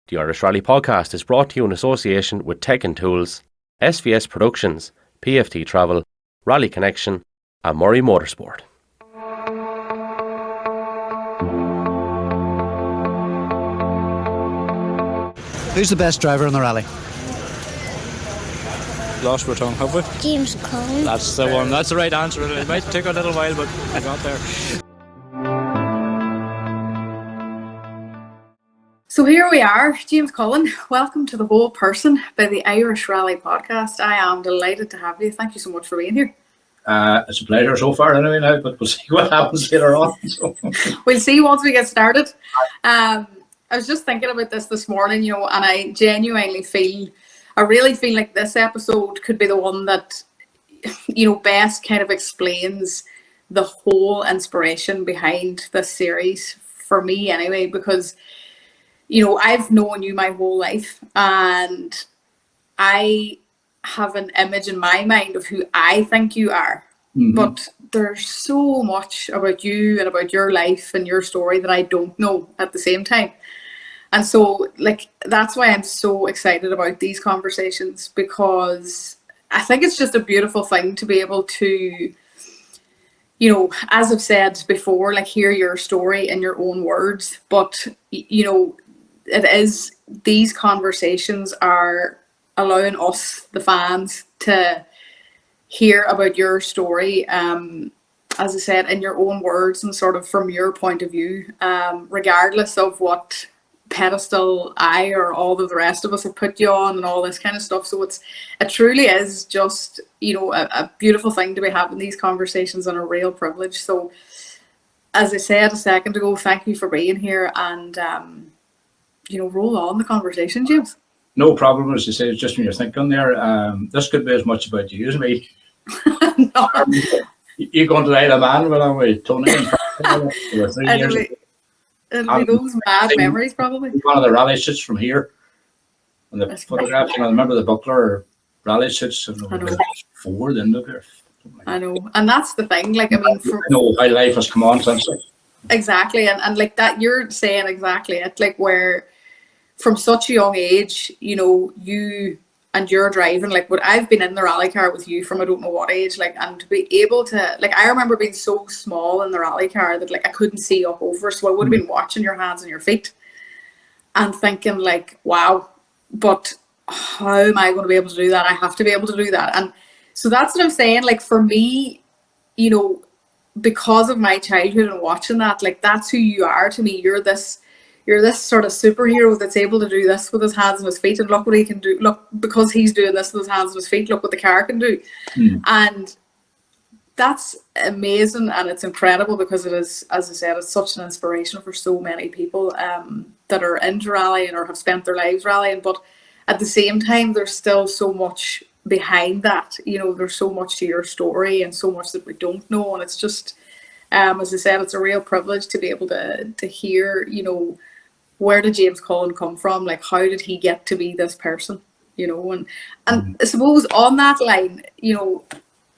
The Irish Rally Podcast is brought to you in association with Tech and Tools, SVS Productions, PFT Travel, Rally Connection and Murray Motorsport. Who's the best driver in the rally? Lost our tongue, have we? James Cullen. That's the one. That's the right answer. It might take a little while, but we got there. So here we are, James Cullen. Welcome to The Whole Person by the Irish Rally Podcast. I am delighted to have you. Thank you so much for being here. It's a pleasure so far anyway now, but we'll see what happens later on. So. We'll see once we get started. I was just thinking about this morning, and I genuinely really feel like this episode could be the one that, best kind of explains the whole inspiration behind this series for me anyway, because, I've known you my whole life and I have an image in my mind of who I think you are. Mm-hmm. But there's so much about you and about your life and your story that I don't know at the same time. And so, that's why I'm so excited about these conversations, because I think it's just a beautiful thing to be able to, as I've said before, hear your story in your own words. But, these conversations are allowing us, the fans, to hear about your story, as I said, in your own words and sort of from your point of view, regardless of what pedestal I or all of the rest of us have put you on and all this kind of stuff. So it truly is just, a beautiful thing to be having these conversations and a real privilege. So as I said a second ago, thank you for being here and, roll on the conversation, James. No problem, as you say, it's just when you're thinking there, this could be as much about you as me. No. You're going to the Isle of Man with Toni and 3 years ago. It'll be those mad memories, probably. One of the rally shoots from here, and the photographs. I remember the Buckler rally shoots. And there were 4 then look here. I know, and that's the thing. I know how life has come on since. Exactly, and that you're saying exactly it. Where from such a young age, you and you're driving. What I've been in the rally car with you from I don't know what age. And to be able to I remember being so small in the rally car that I couldn't see up over, so I would have been watching your hands and your feet and thinking wow, but how am I going to be able to do that? I have to be able to do that. And so that's what I'm saying. For me, because of my childhood and watching that, that's who you are to me. You're this sort of superhero that's able to do this with his hands and his feet, and look what he can do. Look, because he's doing this with his hands and his feet, look what the car can do. And that's amazing, and it's incredible because it is, as I said, it's such an inspiration for so many people that are into rallying or have spent their lives rallying. But at the same time, there's still so much behind that. There's so much to your story and so much that we don't know, and it's just, as I said, it's a real privilege to be able to hear, where did James Cullen come from? How did he get to be this person? And I suppose on that line,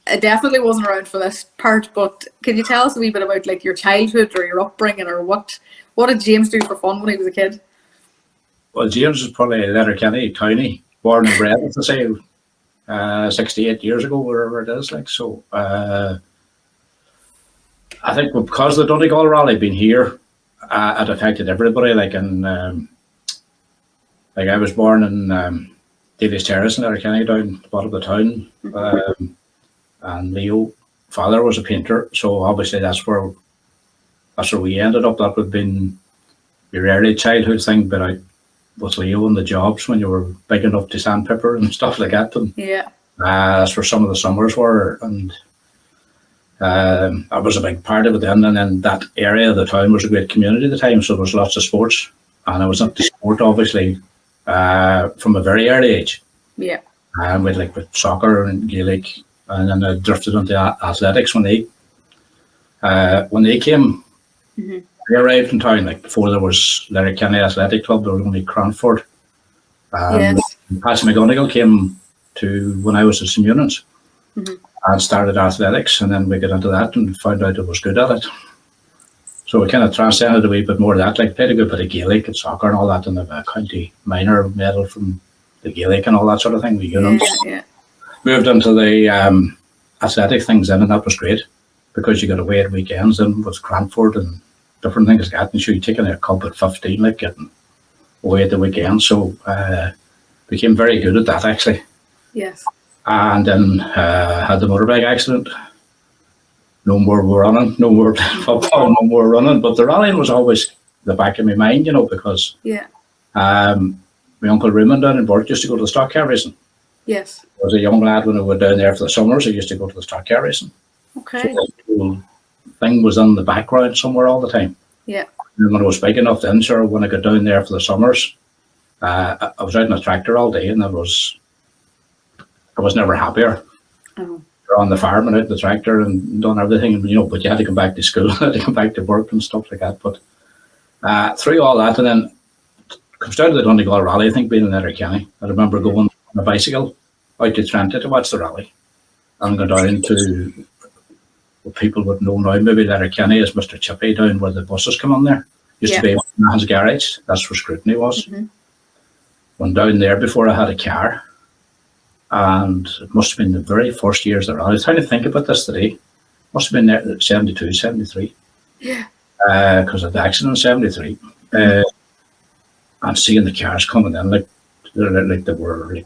I definitely wasn't around for this part, but can you tell us a wee bit about your childhood or your upbringing, or what did James do for fun when he was a kid? Well, James was probably a Letterkenny townie, born and bred, as I say, 68 years ago, wherever it is. So I think because the Donegal rally been here, it affected everybody. I was born in Davies Terrace in Letterkenny, down at the bottom of the town, and Leo, father, was a painter, so obviously that's where we ended up. That would have been your early childhood thing, but I was Leo and the jobs when you were big enough to sandpaper and stuff like that. And that's where some of the summers were, and I was a big part of it then. And then that area of the town was a great community at the time, so there was lots of sports, and I was into sport obviously from a very early age. With soccer and Gaelic, and then I drifted into athletics when they came. They arrived in town before there was Letterkenny Athletic Club. There was only Cranford. Patsy McGonigal came to when I was at St. Eunan's and started athletics, and then we got into that and found out I was good at it. So we kind of transcended a wee bit more of that. Like played a good bit of Gaelic and soccer and all that, and a county minor medal from the Gaelic and all that sort of thing. We moved into the athletic things then, and that was great because you got away at weekends and with Cranford and different things like that. And so you taking a cup at 15, like getting away at the weekend. So became very good at that actually. Yes. And then had the motorbike accident. No more running, no more playing football, no more running. But the rallying was always the back of my mind, you know, because my uncle Raymond down in Bourke used to go to the stock car racing. Yes. I was a young lad when I went down there for the summers. I used to go to the stock car racing. Okay. So the whole thing was in the background somewhere all the time. Yeah. And when I was big enough then, sure, when I got down there for the summers, I was out in a tractor all day, and I was never happier. Oh. You're on the farm and out the tractor and done everything, and, you know, but you had to come back to school, had to come back to work and stuff like that. But through all that, and then comes down to the Donegal Rally, I think, being in Letterkenny. I remember going on a bicycle out to Trenta to watch the rally, and go down to what people would know now, maybe Letterkenny as Mr. Chippy, down where the buses come on there. Used to be a man's garage. That's where Scrutiny was. Mm-hmm. Went down there before I had a car, and it must have been the very first years there. I was trying to think about this today. Must have been there 72, 73. Yeah. Because of the accident in 73. And seeing the cars coming in, like they were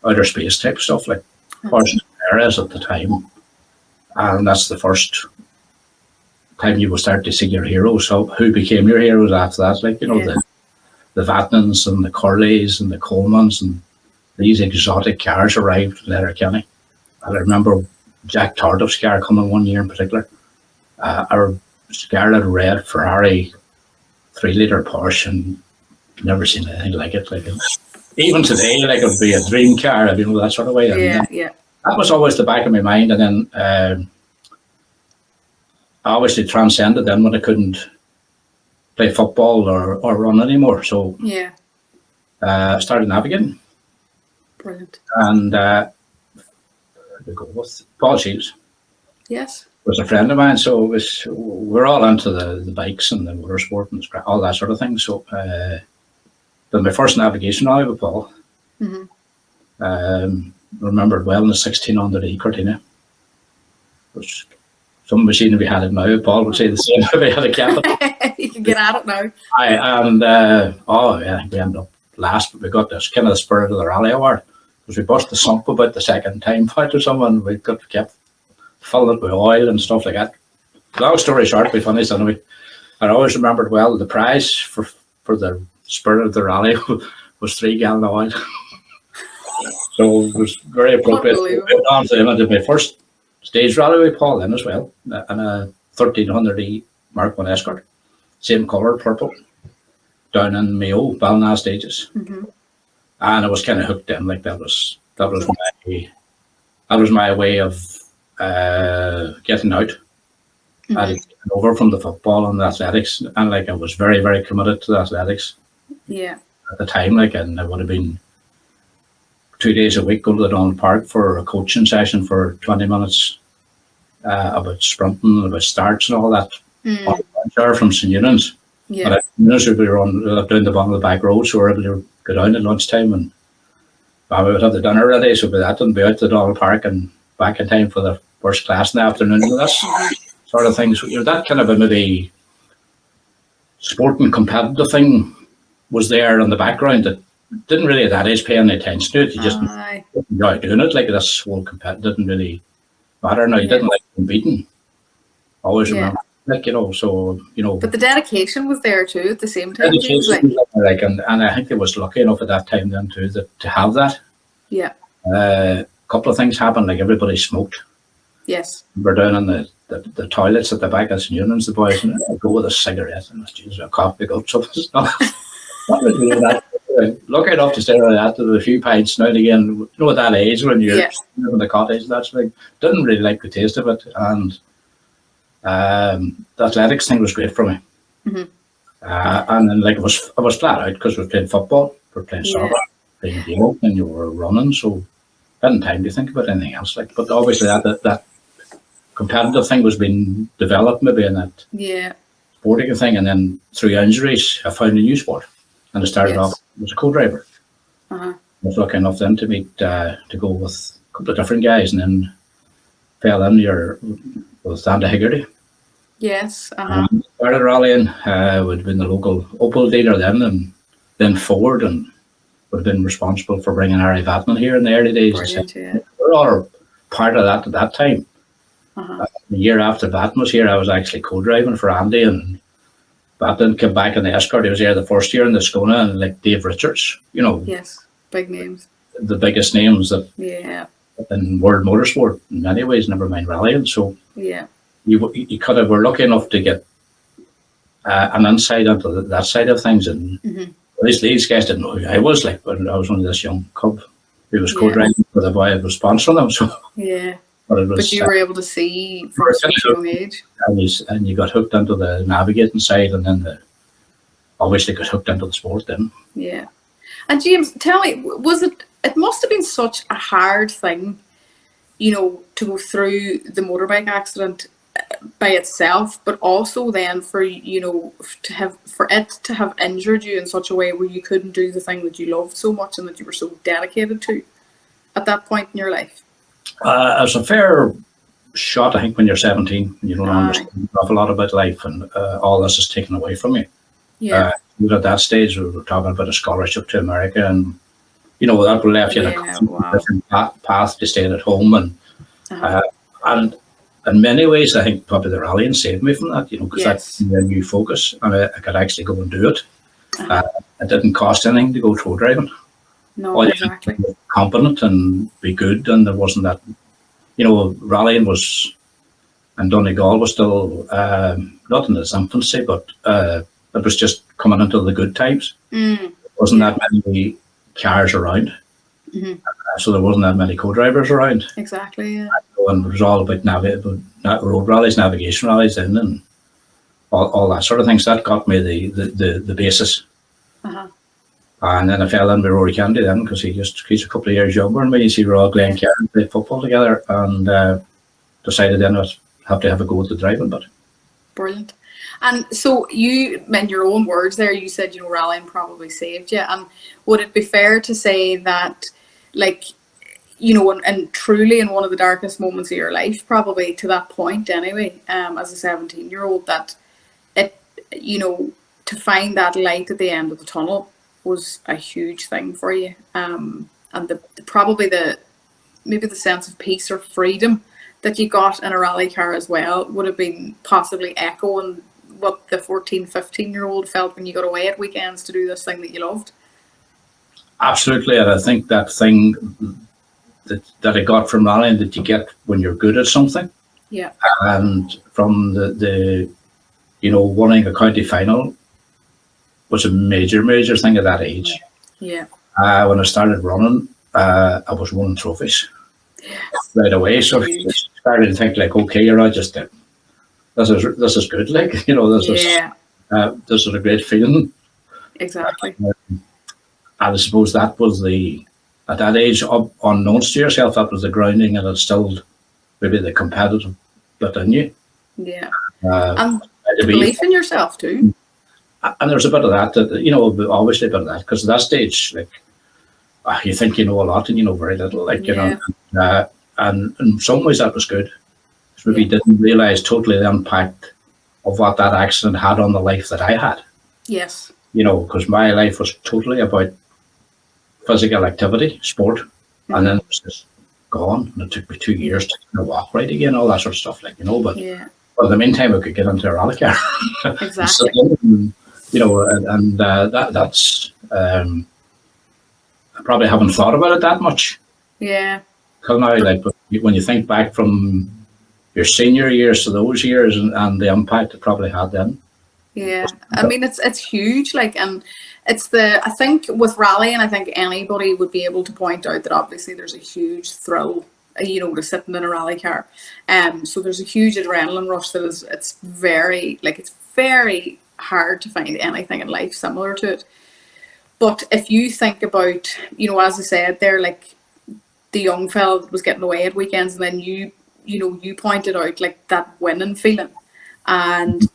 outer space type stuff, like horse areas at the time. And that's the first time you will start to see your heroes. So who became your heroes after that? Like, you know, the Vatnans and the Curleys and the Colemans, and these exotic cars arrived in Letterkenny. And I remember Jack Tardiff's car coming one year in particular. Our scarlet red Ferrari 3-litre Porsche, and never seen anything like it. Like, even today, like, it would be a dream car, you know, that sort of way. And that was always the back of my mind. And then I obviously transcended then when I couldn't play football or run anymore. So I started navigating. Brilliant. And go with Paul Shields. Yes. Was a friend of mine, so we're all into the bikes and the motorsport and all that sort of thing. So, but my first navigation rally with Paul, remembered well in the 1600 Cortina, which some machine if we had it now, Paul would say the same if we had a cap. You can get at it now. We ended up last, but we got this kind of the spirit of the rally award because we bust the sump about the second time fight or someone. We kept filling it with oil and stuff like that. Long story short, we finished anyway. I always remembered well the prize for the spirit of the rally was 3 gallon of oil. So it was very appropriate. I did my first stage rally with Paul then as well, and a 1300E Mark 1 Escort, same colour, purple, down in Mayo, Ballina stages. And I was kind of hooked in, like that was my way of getting out. I had taken over from the football and the athletics, and like I was very, very committed to the athletics. Yeah. At the time, like, and I would have been 2 days a week, go to the Donald Park for a coaching session for 20 minutes about sprinting, about starts and all that. From St. Eunan's. Yeah. But Eunan's would be down the bottom of the back road, so we were able to go down at lunchtime, and we would have the dinner ready, so by that and be out to the Donald Park and back in time for the first class in the afternoon. And that sort of things. You know, that kind of a maybe sporting competitive thing was there in the background that didn't really at that age pay any attention to it. You just enjoyed doing it. Like this whole competitive didn't really matter. Now you didn't like being beaten. Always remember, like, you know. So, you know. But the dedication was there too at the same time. And I think they was lucky enough at that time then too to have that. Yeah. A couple of things happened. Like everybody smoked. Yes. We're down in the toilets at the back of St. Eunan's, the boys, and I go with a cigarette and a coffee goes up. Not really that. Lucky enough to stay around after a few pints now and again. You know, at that age when you're in the cottage, that's like didn't really like the taste of it, and the athletics thing was great for me. And then like I was flat out because we played football, we were playing soccer, playing game, and you were running, so I hadn't time to think about anything else. Like, but obviously that competitive thing was being developed maybe in that Yeah. sporting thing, and then through injuries I found a new sport, and I started off as a co-driver. Uh-huh. I was lucky enough then to meet to go with a couple of different guys, and then fell in here with Andy Higgerty. Yes. Uh-huh. Started rallying, would have been the local Opel dealer then Ford, and would have been responsible for bringing Harry Vatman here in the early days. Brilliant, yeah. We were all part of that at that time. Uh-huh. The year after Vatman was here, I was actually co-driving for Andy, and Vatman came back in the Escort. He was here the first year in the Skona, and like Dave Richards, Yes, big names. the biggest names that Yeah. in world motorsport in many ways, never mind rallying. So Yeah. you could have were lucky enough to get an insight into that side of things, and these guys didn't know who I was like, but I was only this young cub who was co-driving with a boy that was sponsoring them. So, Yeah. but it was, But you were able to see from such a young age. and you got hooked into the navigating side, and then obviously got hooked into the sport then. Yeah. And James, tell me, it must have been such a hard thing, to go through the motorbike accident by itself, but also then for it to have injured you in such a way where you couldn't do the thing that you loved so much and that you were so dedicated to at that point in your life. It's a fair shot, I think, when you're 17, you don't understand an awful lot about life, and all this is taken away from you. Yeah. At that stage, we were talking about a scholarship to America, and that left you in a different path to staying at home, and in many ways, I think probably the rallying saved me from that, because that's a new focus, and I could actually go and do it. It didn't cost anything to go road driving. No, All exactly. you had to be competent and be good, and there wasn't that. Rallying was, and Donegal was still not in its infancy, but it was just coming into the good times. There wasn't that many cars around, so there wasn't that many co-drivers around. Exactly, yeah. And it was all about road rallies, navigation rallies, and all that sort of things. That got me the basis. And then I fell in with Rory Kennedy then, because he's a couple of years younger than me. We were all Glencairn and played football together, and decided then I'd have to have a go at the driving. But brilliant. And so you, in your own words there, you said, rallying probably saved you. And would it be fair to say that, and truly in one of the darkest moments of your life, probably to that point anyway, as a 17-year-old, that it, to find that light at the end of the tunnel was a huge thing for you. And maybe the sense of peace or freedom that you got in a rally car as well would have been possibly echoing what the 14, 15-year-old felt when you got away at weekends to do this thing that you loved. Absolutely, and I think that thing that I got from rallying that you get when you're good at something. Yeah. And from the winning a county final was a major thing at that age. Yeah. When I started running, I was winning trophies right away. So I started to think okay, you're not just this is good, this is a great feeling. Exactly. And I suppose that was at that age, unknowns to yourself, that was the grounding, and it's still maybe the competitive bit in you. Yeah. And the belief in yourself too. And there's a bit of that, obviously a bit of that, because at that stage, you think you know a lot and you know very little, and in some ways that was good. Maybe didn't realise totally the impact of what that accident had on the life that I had. Yes. Because my life was totally about physical activity, sport, and then it was just gone. And it took me 2 years to walk right again, all that sort of stuff, but but in the meantime, I could get into a rally car. Exactly. That's I probably haven't thought about it that much. Yeah. Till now, but when you think back from your senior years to those years and the impact it probably had then. Yeah, I mean it's huge, and it's I think with rallying, I think anybody would be able to point out that obviously there's a huge thrill, to sitting in a rally car. So there's a huge adrenaline rush that it's very hard to find anything in life similar to it. But if you think about, as I said there, the young fella that was getting away at weekends, and then you you pointed out like that winning feeling, and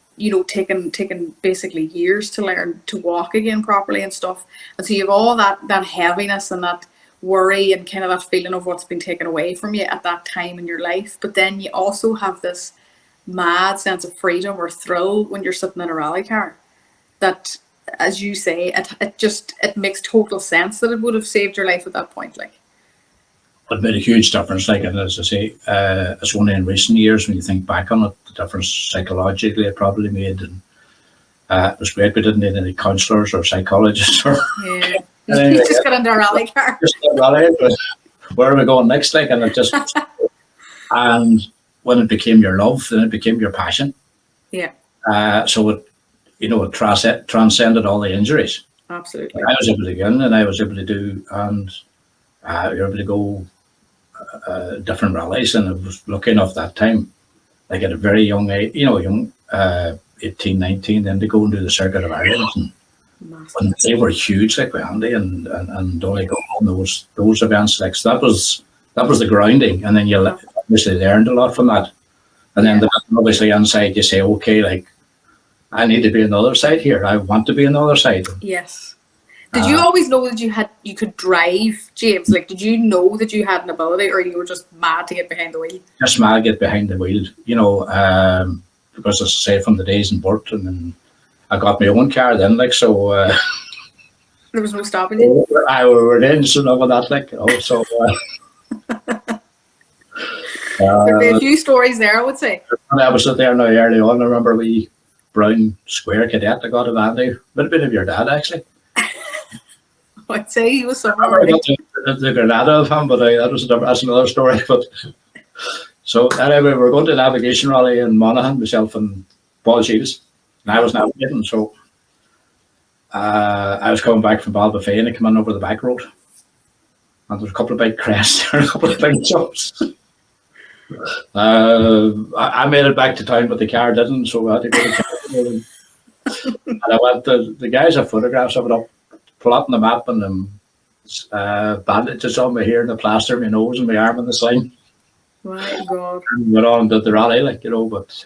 taking basically years to learn to walk again properly and stuff. And so you have all that heaviness and that worry and kind of that feeling of what's been taken away from you at that time in your life. But then you also have this mad sense of freedom or thrill when you're sitting in a rally car. That, as you say, it makes total sense that it would have saved your life at that point. Like, it made a huge difference. Like, and as I say, it's only in recent years when you think back on it, the difference psychologically it probably made. And it was great. We didn't need any counsellors or psychologists or yeah, you just got into a rally car. Just a rally, but where are we going next? Like, and it just and when it became your love, then it became your passion. Yeah. So it transcended all the injuries. Absolutely. I was able to get in, and I was able to do, and you're able to go different rallies, and I was lucky enough that time, like at a very young age, 18, 19, then to go and do the Circuit of Ireland, and when they were huge, like with Andy and Donny go on those events, like, so that was the grounding, and then you obviously learned a lot from that, and then obviously inside you say, okay, like, I need to be on the other side here. I want to be on the other side. Yes. Did you always know that you could drive, James? Like, did you know that you had an ability, or you were just mad to get behind the wheel? Just mad to get behind the wheel, because as I say, from the days in Burt, and then I got my own car then, like, so. There was no stopping you? We were in, so enough of that, like, so. There'd be a few stories there, I would say. I was there now early on. I remember we brown square cadet I got of Andy, a little bit of your dad actually. I'd say he was somewhere. I got the Granada of him, but that's another story. But so anyway, we were going to a navigation rally in Monaghan, myself and Paul Shields, and I was navigating. So I was coming back from Balbafay, and I came in over the back road, and there was a couple of big crests and a couple of big jumps. I made it back to town, but the car didn't, so I had to go to town. And I went to the guys have photographs of it up, plotting the map, and bandages on my hair and the plaster, my nose and my arm and the sling. My God. And went on to the rally, like, but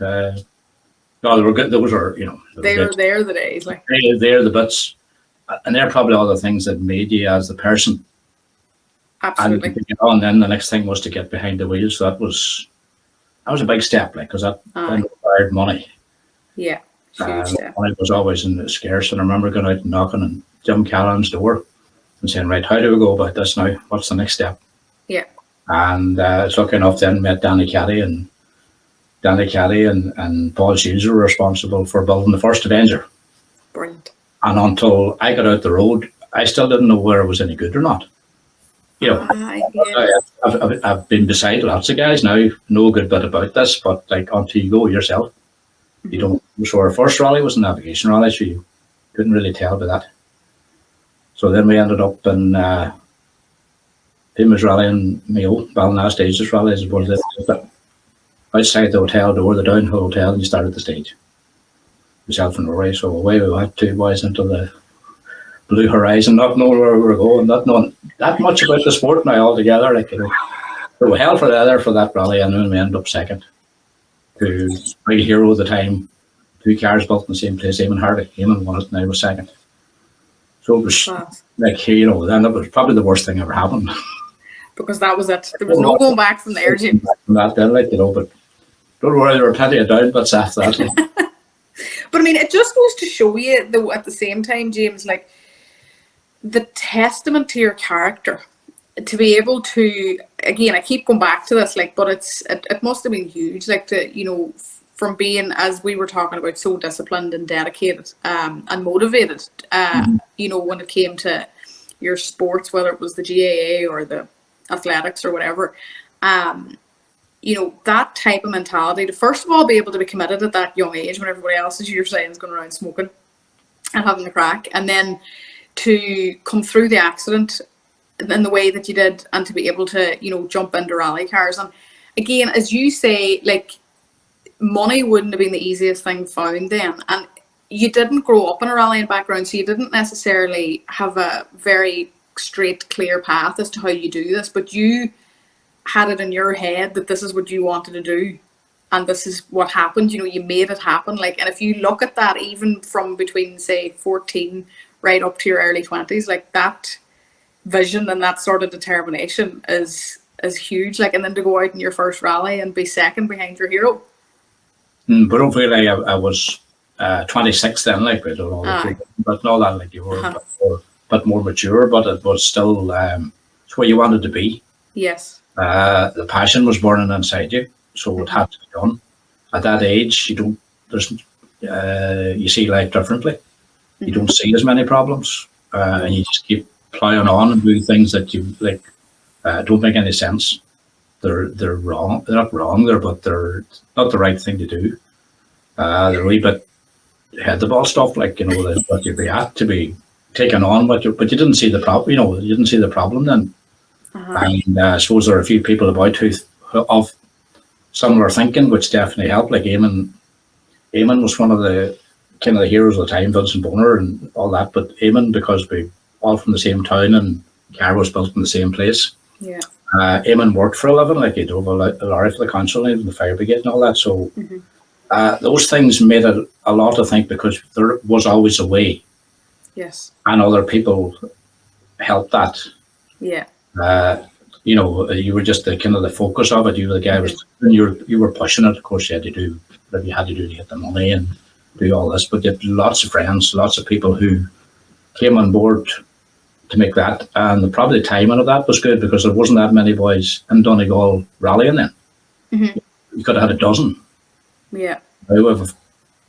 no, they were good. Those were, they're the days, like. They're the bits, and they're probably all the things that made you as the person. Absolutely. And then the next thing was to get behind the wheel. So that was a big step, like, because that required money. Yeah, huge step. Money was always scarce, and I remember going out and knocking on Jim Callan's door and saying, "Right, how do we go about this now? What's the next step?" Yeah. And it's lucky enough then met Danny Kelly and Paul Shields were responsible for building the first Avenger. Brilliant. And until I got out the road, I still didn't know whether it was any good or not. I've been beside lots of guys now, know a good bit about this, but like until you go yourself, you don't. So our first rally was a navigation rally, so you couldn't really tell by that. So then we ended up in famous rally in Mayo, Ballina Stages rally, as well as outside the hotel door, the downhill hotel, and you started the stage. Myself and Rory, so away we went, two boys into the blue horizon, not knowing where we were going, not knowing that much about the sport now altogether. Like, we were hell for leather for that rally, and then we ended up second to big hero at the time. 2 cars built in the same place, Eamon Hardy. Eamon won it, and I was second. So it was then that was probably the worst thing ever happened. Because that was it. There was no going back from there, James. From that then, but don't worry, there were plenty of down bits after that. But I mean, it just goes to show you, though, at the same time, James, like, the testament to your character, to be able to, again, I keep going back to this, like, but it must have been huge, like, to, from being, as we were talking about, so disciplined and dedicated and motivated, when it came to your sports, whether it was the GAA or the athletics or whatever, that type of mentality to, first of all, be able to be committed at that young age when everybody else, as you're saying, is going around smoking and having a crack, and then to come through the accident in the way that you did, and to be able to, jump into rally cars. And again, as you say, like, money wouldn't have been the easiest thing found then. And you didn't grow up in a rallying background, so you didn't necessarily have a very straight, clear path as to how you do this, but you had it in your head that this is what you wanted to do, and this is what happened. You know, you made it happen. Like, and if you look at that, even from between say 14 right up to your early 20s, like that vision and that sort of determination is huge. Like, and then to go out in your first rally and be second behind your hero. But don't feel like I was 26 then, like, I don't know, but not that, like, you were a bit more mature, but it was still it's where you wanted to be. Yes. The passion was burning inside you, so it had to be done. At that age, you see life differently. You don't see as many problems, and you just keep plowing on and doing things that you like don't make any sense. They're wrong. They're not wrong there, but they're not the right thing to do. They're a wee bit head the ball stuff, like, you know, that you'd be at to be taken on, but you didn't see the problem. You know, you didn't see the problem then. And I suppose there are a few people about who of similar thinking, which definitely helped. Like Eamon was one of the kind of the heroes of the time, Vincent Boner and all that. But Eamon, because we all from the same town and car was built in the same place. Yeah. Eamon worked for a living, like he drove a lorry for the council and the fire brigade and all that. So those things made it a lot to think, because there was always a way. Yes. And other people helped that. Yeah. You know, you were just the kind of the focus of it. You were the guy you were pushing it. Of course, you had to do whatever you had to do to get the money and do all this. But you had lots of friends, lots of people who came on board to make that. And probably the timing of that was good, because there wasn't that many boys in Donegal rallying then. You could have had a dozen. Yeah. Now we have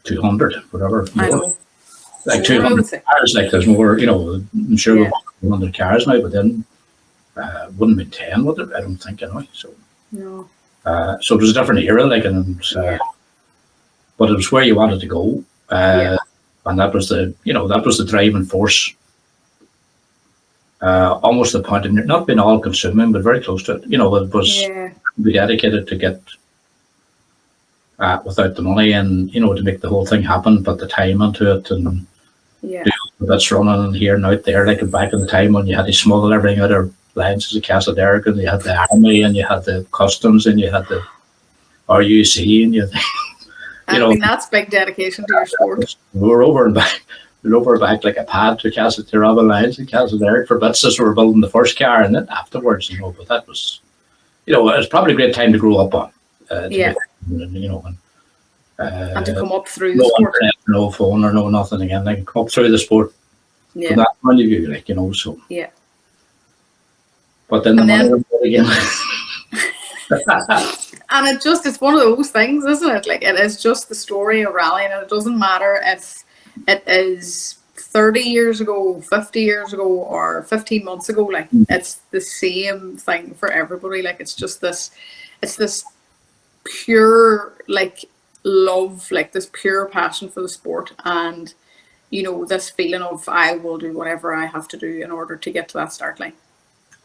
200, whatever. I know. Like 200 cars, like there's more, you know, I'm sure we've got 200 cars now, but then wouldn't be 10, would it? I don't think, anyway. So, no. So it was a different era, like, and but it was where you wanted to go. And that was the driving force. Almost the point of not being all consuming, but very close to it. You know, it was be dedicated to get without the money, and, you know, to make the whole thing happen, but the time into it, and do the bits running and here and out there, like back in the time when you had to smuggle everything out of lines as a Castle Derrick, and you had the army, and you had the customs, and you had the RUC, and you know, I mean, that's big dedication to your sport. We were over and back like a pad to Castle Tiraba lines and Castle Derrick for bits as we were building the first car, and then afterwards, you know. But that was, you know, it was probably a great time to grow up on. You know, and to come up through no the sport. Internet, no phone, or no nothing again. Like, come up through the sport from that point of view, like, you know. So but then the money was again. And it's one of those things, isn't it? Like, it is just the story of rallying, and it doesn't matter if it is 30 years ago, 50 years ago, or 15 months ago. Like, it's the same thing for everybody. Like, it's just this pure, like, love, like this pure passion for the sport, and, you know, this feeling of, I will do whatever I have to do in order to get to that start line.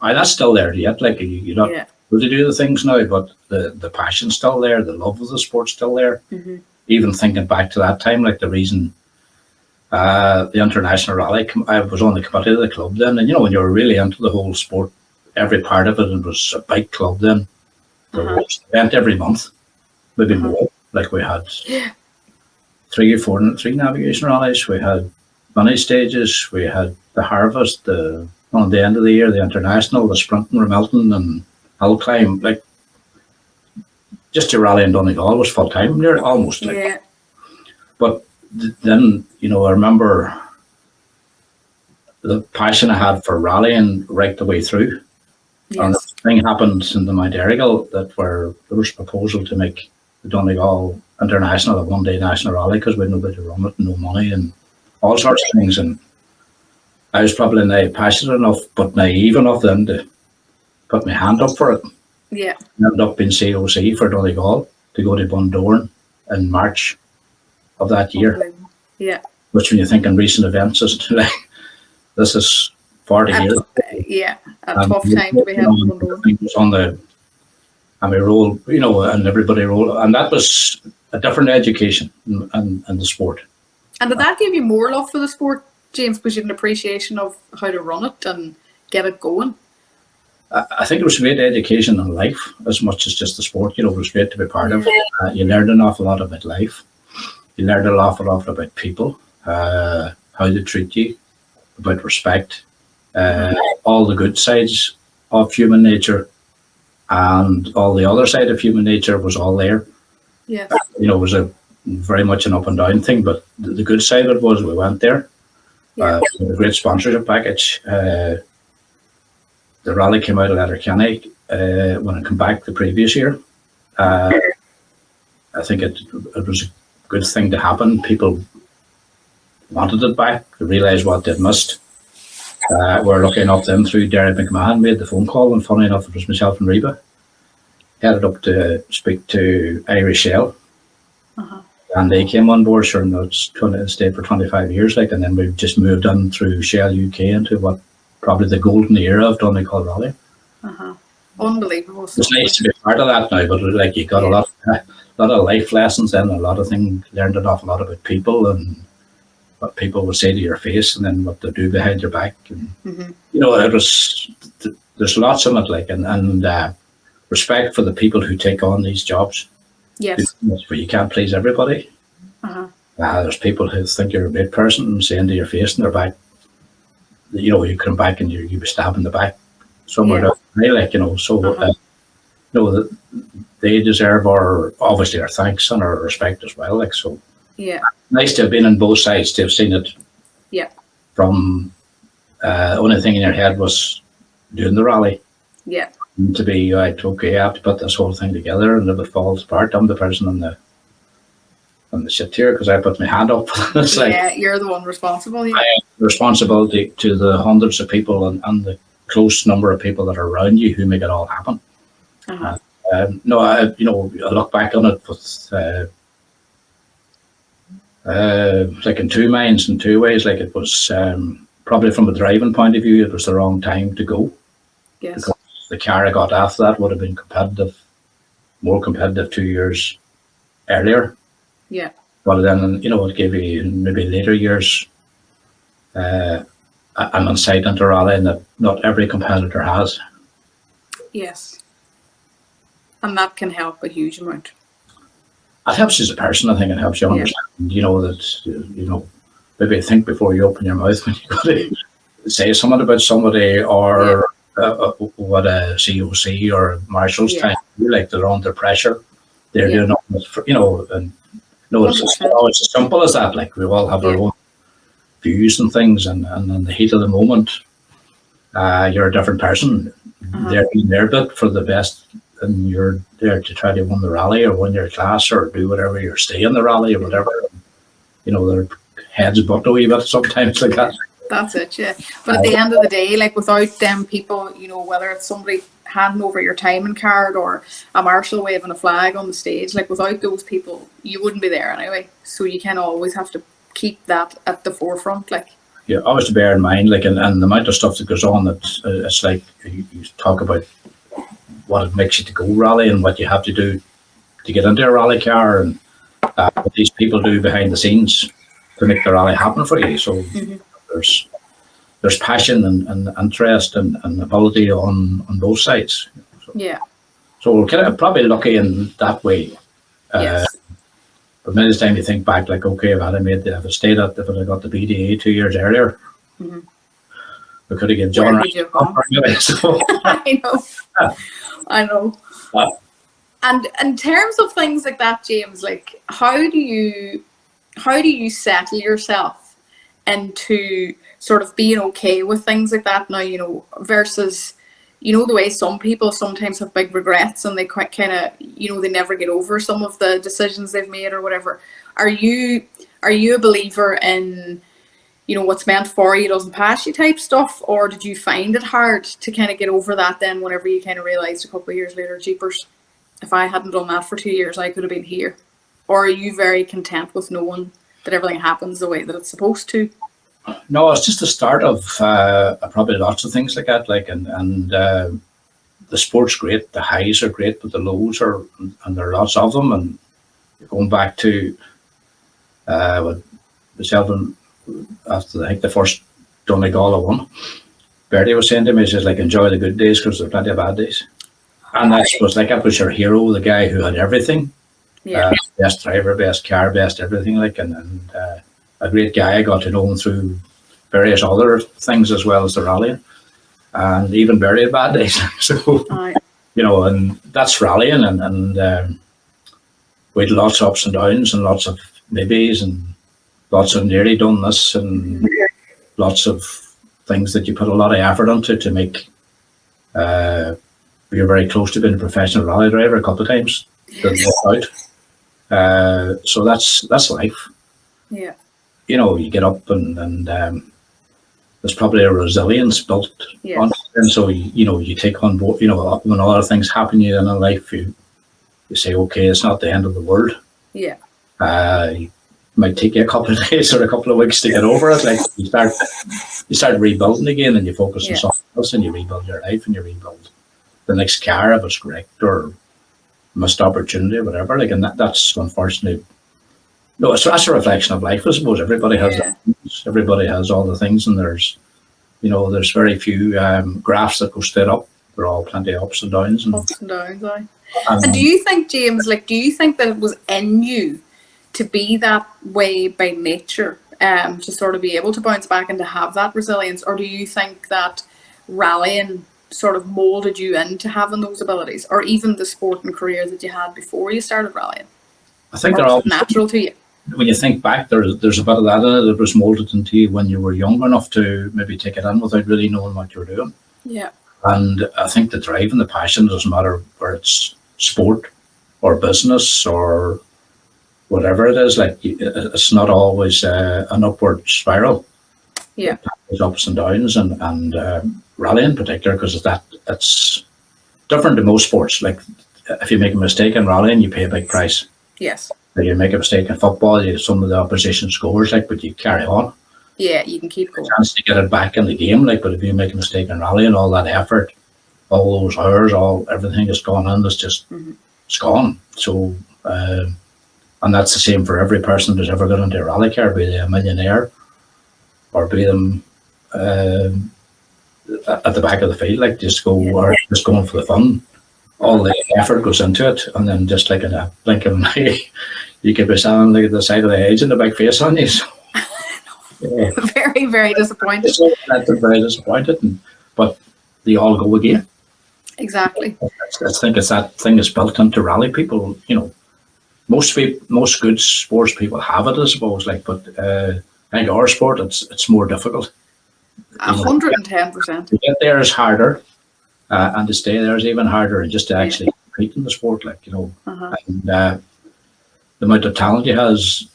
That's still there yet. Like, you're not able to do the things now, but the passion's still there, the love of the sport's still there. Even thinking back to that time, like the reason the International Rally, I was on the committee of the club then, and, you know, when you were really into the whole sport, every part of it, and it was a big club then. There was an event every month, maybe more. Like, we had three navigation rallies, we had mini stages, we had the harvest, on the end of the year, the international, the sprint and Milton and hill climb. Like, just your rally in Donegal was full time, near almost. Like. But then, you know, I remember the passion I had for rallying right the way through. And the thing happened in the Mount Errigal that where there was a proposal to make the Donegal International a one-day national rally, because we had nobody to run it and no money and all sorts of things. And I was probably not passionate enough, but naive enough then to put my hand up for it. I ended up being COC for Donegal to go to Bundoran in March of that year. Which, when you think in recent events, is like, this is 40 years. A tough time to be having Bundoran. And we rolled, you know, and everybody rolled, and that was a different education in the sport. And did that give you more love for the sport, James, because you had an appreciation of how to run it and get it going? I think it was a great education in life as much as just the sport. You know, it was great to be part of. You learned an awful lot about life. You learned an awful lot about people, how they treat you, about respect, all the good sides of human nature, and all the other side of human nature was all there. Yes. You know, it was a very much an up and down thing, but the good side of it was we went there. Yeah. With a great sponsorship package. The rally came out of Letterkenny when it came back the previous year. I think it was a good thing to happen. People wanted it back. They realised what they'd missed. We're lucky enough then through Derek McMahon made the phone call, and funny enough it was myself and Reba headed up to speak to Irish Shell. And they came on board, sure, and it's stayed for 25 years, like, and then we've just moved on through Shell UK into what probably the golden era of Donegal Rally. Unbelievable. It's nice to be part of that now, but like you got a lot of life lessons and a lot of things, learned an awful lot about people and what people will say to your face and then what they do behind your back. And, you know, it was, there's lots of it, like, and respect for the people who take on these jobs. Yes. But you can't please everybody. There's people who think you're a great person and saying to your face in their back, you know, you come back and you be stabbing the back somewhere down the way, like, you know, so you know, they deserve obviously our thanks and our respect as well, like, so nice to have been on both sides, to have seen it from only thing in your head was doing the rally, and to be like, okay, I have to put this whole thing together, and if it falls apart, I'm the person on the shit here because I put my hand up. It's like, you're the one responsible. I have responsibility to the hundreds of people and the close number of people that are around you who make it all happen. No, I look back on it with like in two minds, in two ways. Like, it was probably from a driving point of view, it was the wrong time to go. Yes. Because the car I got after that would have been more competitive 2 years earlier. Yeah. But then, you know, it gave you maybe later years an insight into rally that not every competitor has. Yes. And that can help a huge amount. It helps you as a person. I think it helps you understand, you know, that, you know, maybe think before you open your mouth when you got to say something about somebody or what a COC or Marshall's trying to do, like, they're under pressure. They're doing it, you know, and no, it's as simple as that. Like, we all have our own views and things, and in the heat of the moment, you're a different person. They're doing their bit for the best, and you're there to try to win the rally or win your class or do whatever, you're stay in the rally or whatever. You know, their heads butt a wee bit sometimes, like that. That's it, yeah. But at the end of the day, like, without them people, you know, whether it's somebody handing over your timing card or a marshal waving a flag on the stage, like, without those people, you wouldn't be there anyway. So you kind of always have to keep that at the forefront, like. Yeah, always to bear in mind, like, and the amount of stuff that goes on, that it's like you talk about what it makes you to go rally and what you have to do to get into a rally car, and what these people do behind the scenes to make the rally happen for you. So there's passion and interest and ability on both sides. So we're kind of probably lucky in that way. But many time you think back, like, okay, if I had stayed if I had got the BDA 2 years earlier, we could have given John anyway. So. I know. And in terms of things like that, James, like, how do you settle yourself into sort of being okay with things like that now, you know, versus, you know, the way some people sometimes have big regrets and they quite kind of, you know, they never get over some of the decisions they've made or whatever. Are you a believer in, you know, what's meant for you doesn't pass you type stuff, or did you find it hard to kind of get over that then whenever you kind of realised a couple of years later, jeepers, if I hadn't done that for 2 years, I could have been here? Or are you very content with knowing that everything happens the way that it's supposed to? No, it's just the start of probably lots of things like that. Like, and the sport's great, the highs are great, but the lows are, and there are lots of them. And going back to what myself and after I think the first Donegal I won, Bertie was saying to me, he says, like, enjoy the good days because there's plenty of bad days. And that was your hero, the guy who had everything. Yeah. Best driver, best car, best everything, like, and a great guy. I got to know him through various other things as well as the rallying, and even Bertie had bad days. So, you know, and that's rallying, and we had lots of ups and downs and lots of maybes and lots of nearly done this and lots of things that you put a lot of effort into to make. You're very close to being a professional rally driver a couple of times. Didn't work out. So that's life. Yeah. You know, you get up and there's probably a resilience built on it. And so, you know, you take on board, you know, when other things happen to you in life, you say, okay, it's not the end of the world. Yeah. It might take you a couple of days or a couple of weeks to get over it. Like you start rebuilding again, and you focus on something else, and you rebuild your life, and you rebuild the next car if it's correct or missed opportunity or whatever. Like, and that's unfortunately, no, that's a reflection of life, I suppose. Everybody has everybody has all the things, and there's very few graphs that go straight up. There are all plenty of ups and downs. Ups and downs, aye. And do you think, James, do you think that it was in you to be that way by nature, to sort of be able to bounce back and to have that resilience? Or do you think that rallying sort of molded you into having those abilities, or even the sport and career that you had before you started rallying? I think they're all natural to you. When you think back, there's a bit of that in it that was molded into you when you were young enough to maybe take it in without really knowing what you were doing. Yeah. And I think the drive and the passion doesn't matter where it's sport or business or whatever it is. Like, it's not always an upward spiral. Yeah. There's ups and downs, and rallying in particular, because it's different to most sports. Like, if you make a mistake in rallying, you pay a big price. Yes. If you make a mistake in football, you some of the opposition scores, but you carry on. Yeah, you can keep going. A chance to get it back in the game, but if you make a mistake in rallying, all that effort, all those hours, everything that's gone in, it's gone. So, and that's the same for every person who's ever got into a rally car, be they a millionaire or be them at the back of the field, just going for the fun. All the effort goes into it, and then just like in a blink of an eye, you could be standing at the side of the edge and a big face on you. So, yeah. Very, very disappointed. Very disappointed, but they all go again. Exactly. I think it's that thing that's built into rally people. You know, most good sports people have it, I suppose. But I think our sport, it's more difficult. 110%. To get there is harder, and to stay there is even harder, and just to actually compete in the sport, and the amount of talent you has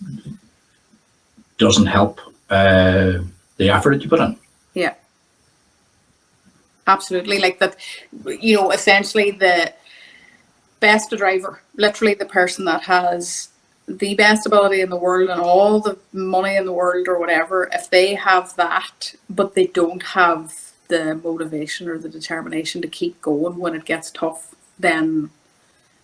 doesn't help the effort that you put in. Yeah. Absolutely. Essentially the best driver, literally the person that has the best ability in the world and all the money in the world or whatever, if they have that, but they don't have the motivation or the determination to keep going when it gets tough, then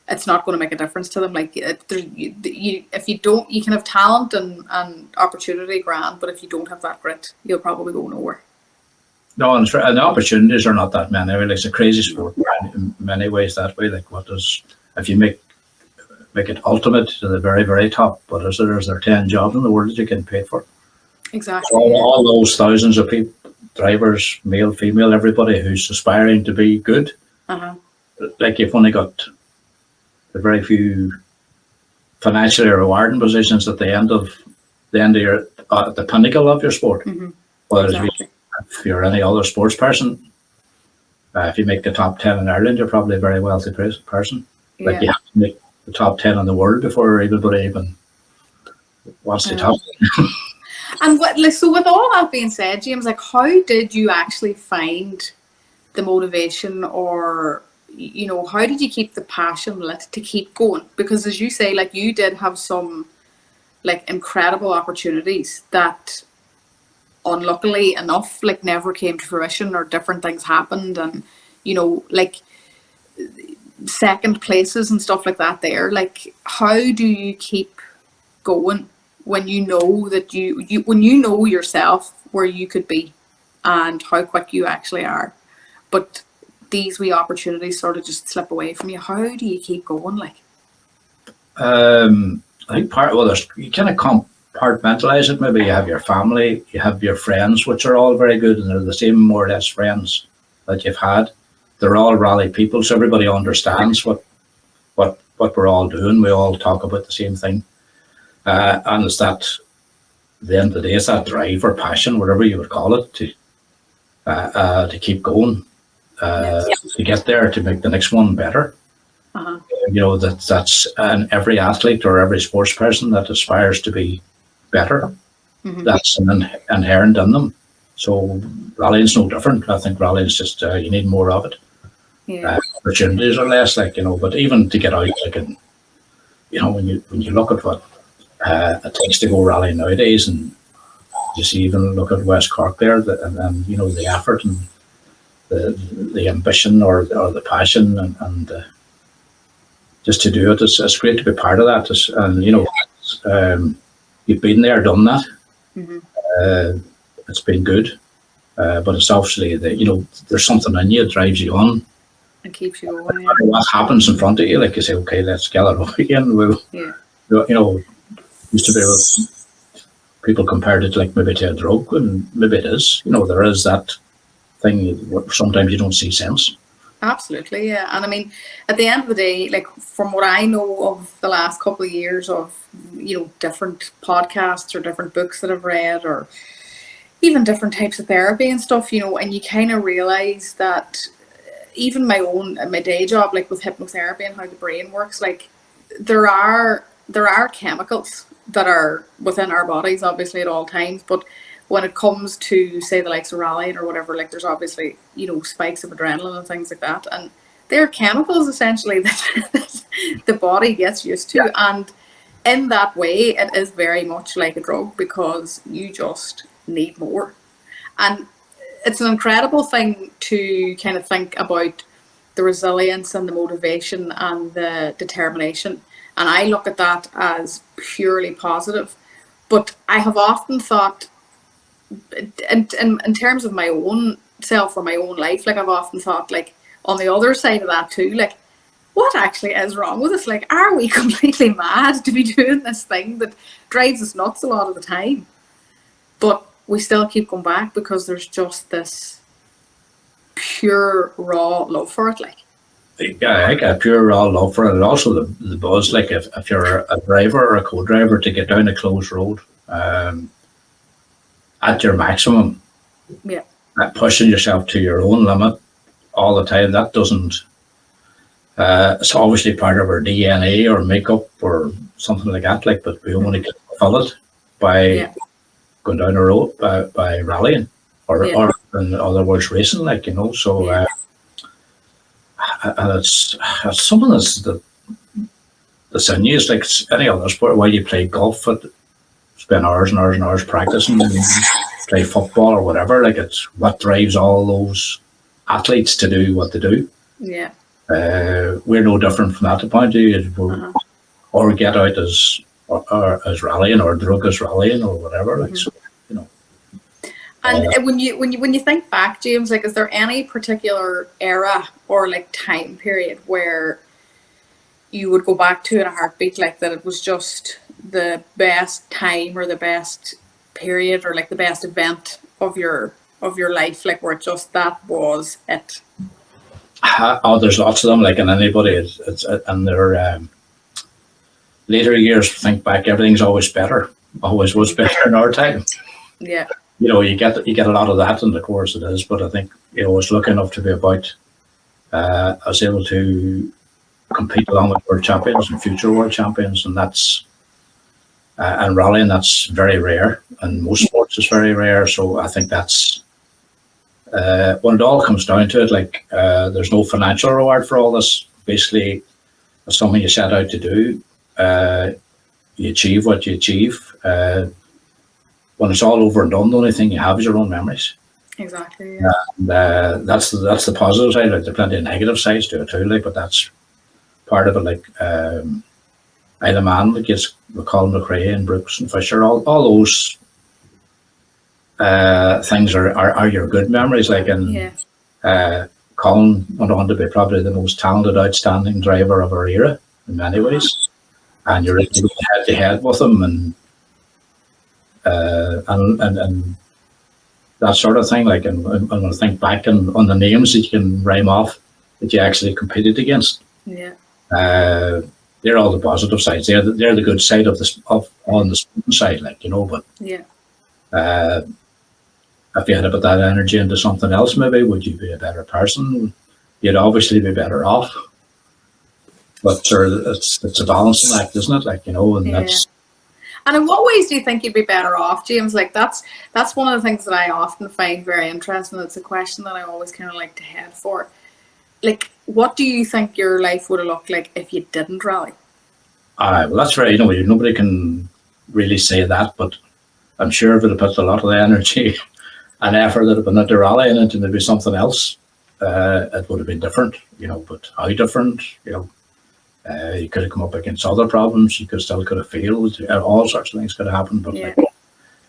it's not going to make a difference to them. If you don't, you can have talent and opportunity, grand, but if you don't have that grit, you'll probably go nowhere. No, and the opportunities are not that many. It's a crazy sport in many ways that way. If you make it ultimate to the very, very top, but is there 10 jobs in the world that you can pay for? Exactly. So all those thousands of people, drivers, male, female, everybody who's aspiring to be good, you've only got the very few financially rewarding positions at the end of your at the pinnacle of your sport. Whereas if you're any other sports person, if you make the top 10 in Ireland, you're probably a very wealthy person. You have to make the top 10 in the world before everybody even wants to talk. And so with all that being said, James, how did you actually find the motivation, or how did you keep the passion lit to keep going? Because as you say, you did have some incredible opportunities that unluckily enough never came to fruition, or different things happened, and second places and stuff like that there. How do you keep going when you know that when you know yourself where you could be, and how quick you actually are. But these wee opportunities sort of just slip away from you. How do you keep going? Like, I think you kind of compartmentalize it. Maybe you have your family, you have your friends, which are all very good, and they're the same more or less friends that you've had. They're all rally people, so everybody understands what we're all doing. We all talk about the same thing, and it's that. At the end of the day, it's that drive or passion, whatever you would call it, to keep going, to get there, to make the next one better. That's and every athlete or every sports person that aspires to be better. That's an inherent in them. So rallying's no different. I think rallying's just you need more of it. Opportunities are less, but even to get out, when you look at what it takes to go rallying nowadays, and just even look at West Cork there, and the effort and the ambition or the passion and just to do it, it's great to be part of that. You've been there, done that. It's been good, but it's obviously there's something in you that drives you on. And keeps you going. No matter what happens in front of you, like you say, okay, let's get it up again. Used to be people compared it maybe to a drug, and maybe it is. There is that thing where sometimes you don't see sense. Absolutely, yeah. And I mean, at the end of the day, like from what I know of the last couple of years of, different podcasts or different books that I've read, or even different types of therapy and stuff, and you kind of realize that even my day job, like with hypnotherapy and how the brain works, like there are chemicals that are within our bodies, obviously at all times, but when it comes to, say, the likes of rallying or whatever, like there's obviously, spikes of adrenaline and things like that. And they're chemicals essentially that the body gets used to. And in that way, it is very much like a drug because you just need more. And it's an incredible thing to kind of think about the resilience and the motivation and the determination. And I look at that as purely positive. But I have often thought, in terms of my own self or my own life, like I've often thought, like on the other side of that too, like what actually is wrong with us? Like, are we completely mad to be doing this thing that drives us nuts a lot of the time? But we still keep going back because there's just this pure raw love for it. Like, yeah, I got pure raw love for it, and also the buzz. Like if you're a driver or a co-driver, to get down a closed road at your maximum, pushing yourself to your own limit all the time, that doesn't. It's obviously part of our DNA or makeup or something like that. Like, but we only can fulfill it by going down a road by rallying or in other words racing. Like so. And it's something that's in you. It's like any other sport. While you play golf, spend hours and hours and hours practicing, and play football or whatever. Like, it's what drives all those athletes to do what they do. Yeah. We're no different from that point of view. Or get out as rallying, or drug as rallying, or whatever. Like, so, And when you think back, James, like, is there any particular era or like time period where you would go back to in a heartbeat, like that it was just the best time or the best period or like the best event of your life, like where just that was it? There's lots of them. Like in anybody, it's in their later years. Think back, everything's always better. Always was better in our time. Yeah. You get a lot of that, and of course it is. But I think I was lucky enough to be about. I was able to compete along with world champions and future world champions, and that's and rallying, that's very rare, and most sports is very rare. So I think that's when it all comes down to it. Like there's no financial reward for all this. Basically, it's something you set out to do. You achieve what you achieve. When it's all over and done, the only thing you have is your own memories. Exactly. Yeah. And that's the positive side. Like, there's plenty of negative sides to it too. Like, but that's part of it. Like Isle of Man, like, it's Colin McRae and Brooks and Fisher, all those things are your good memories. Like in Colin went on to be probably the most talented, outstanding driver of our era in many ways, and you're able to go head to head with him, and that sort of thing. Like, and when I think back on the names that you can rhyme off that you actually competed against, they're all the positive sides. They're the good side of on the sporting side, like, you know. But if you had to put that energy into something else, maybe would you be a better person? You'd obviously be better off. But sure, it's a balancing act, isn't it? Like, you know, and that's. And in what ways do you think you'd be better off, James? Like, that's one of the things that I often find very interesting. It's a question that I always kind of like to head for. Like, what do you think your life would have looked like if you didn't rally? Well, that's very, you know, nobody can really say that, but I'm sure if it had put a lot of the energy and effort that had been into rallying into maybe something else, it would have been different, you know. But how different, you know? You could have come up against other problems. You could have failed. All sorts of things could have happened. But like,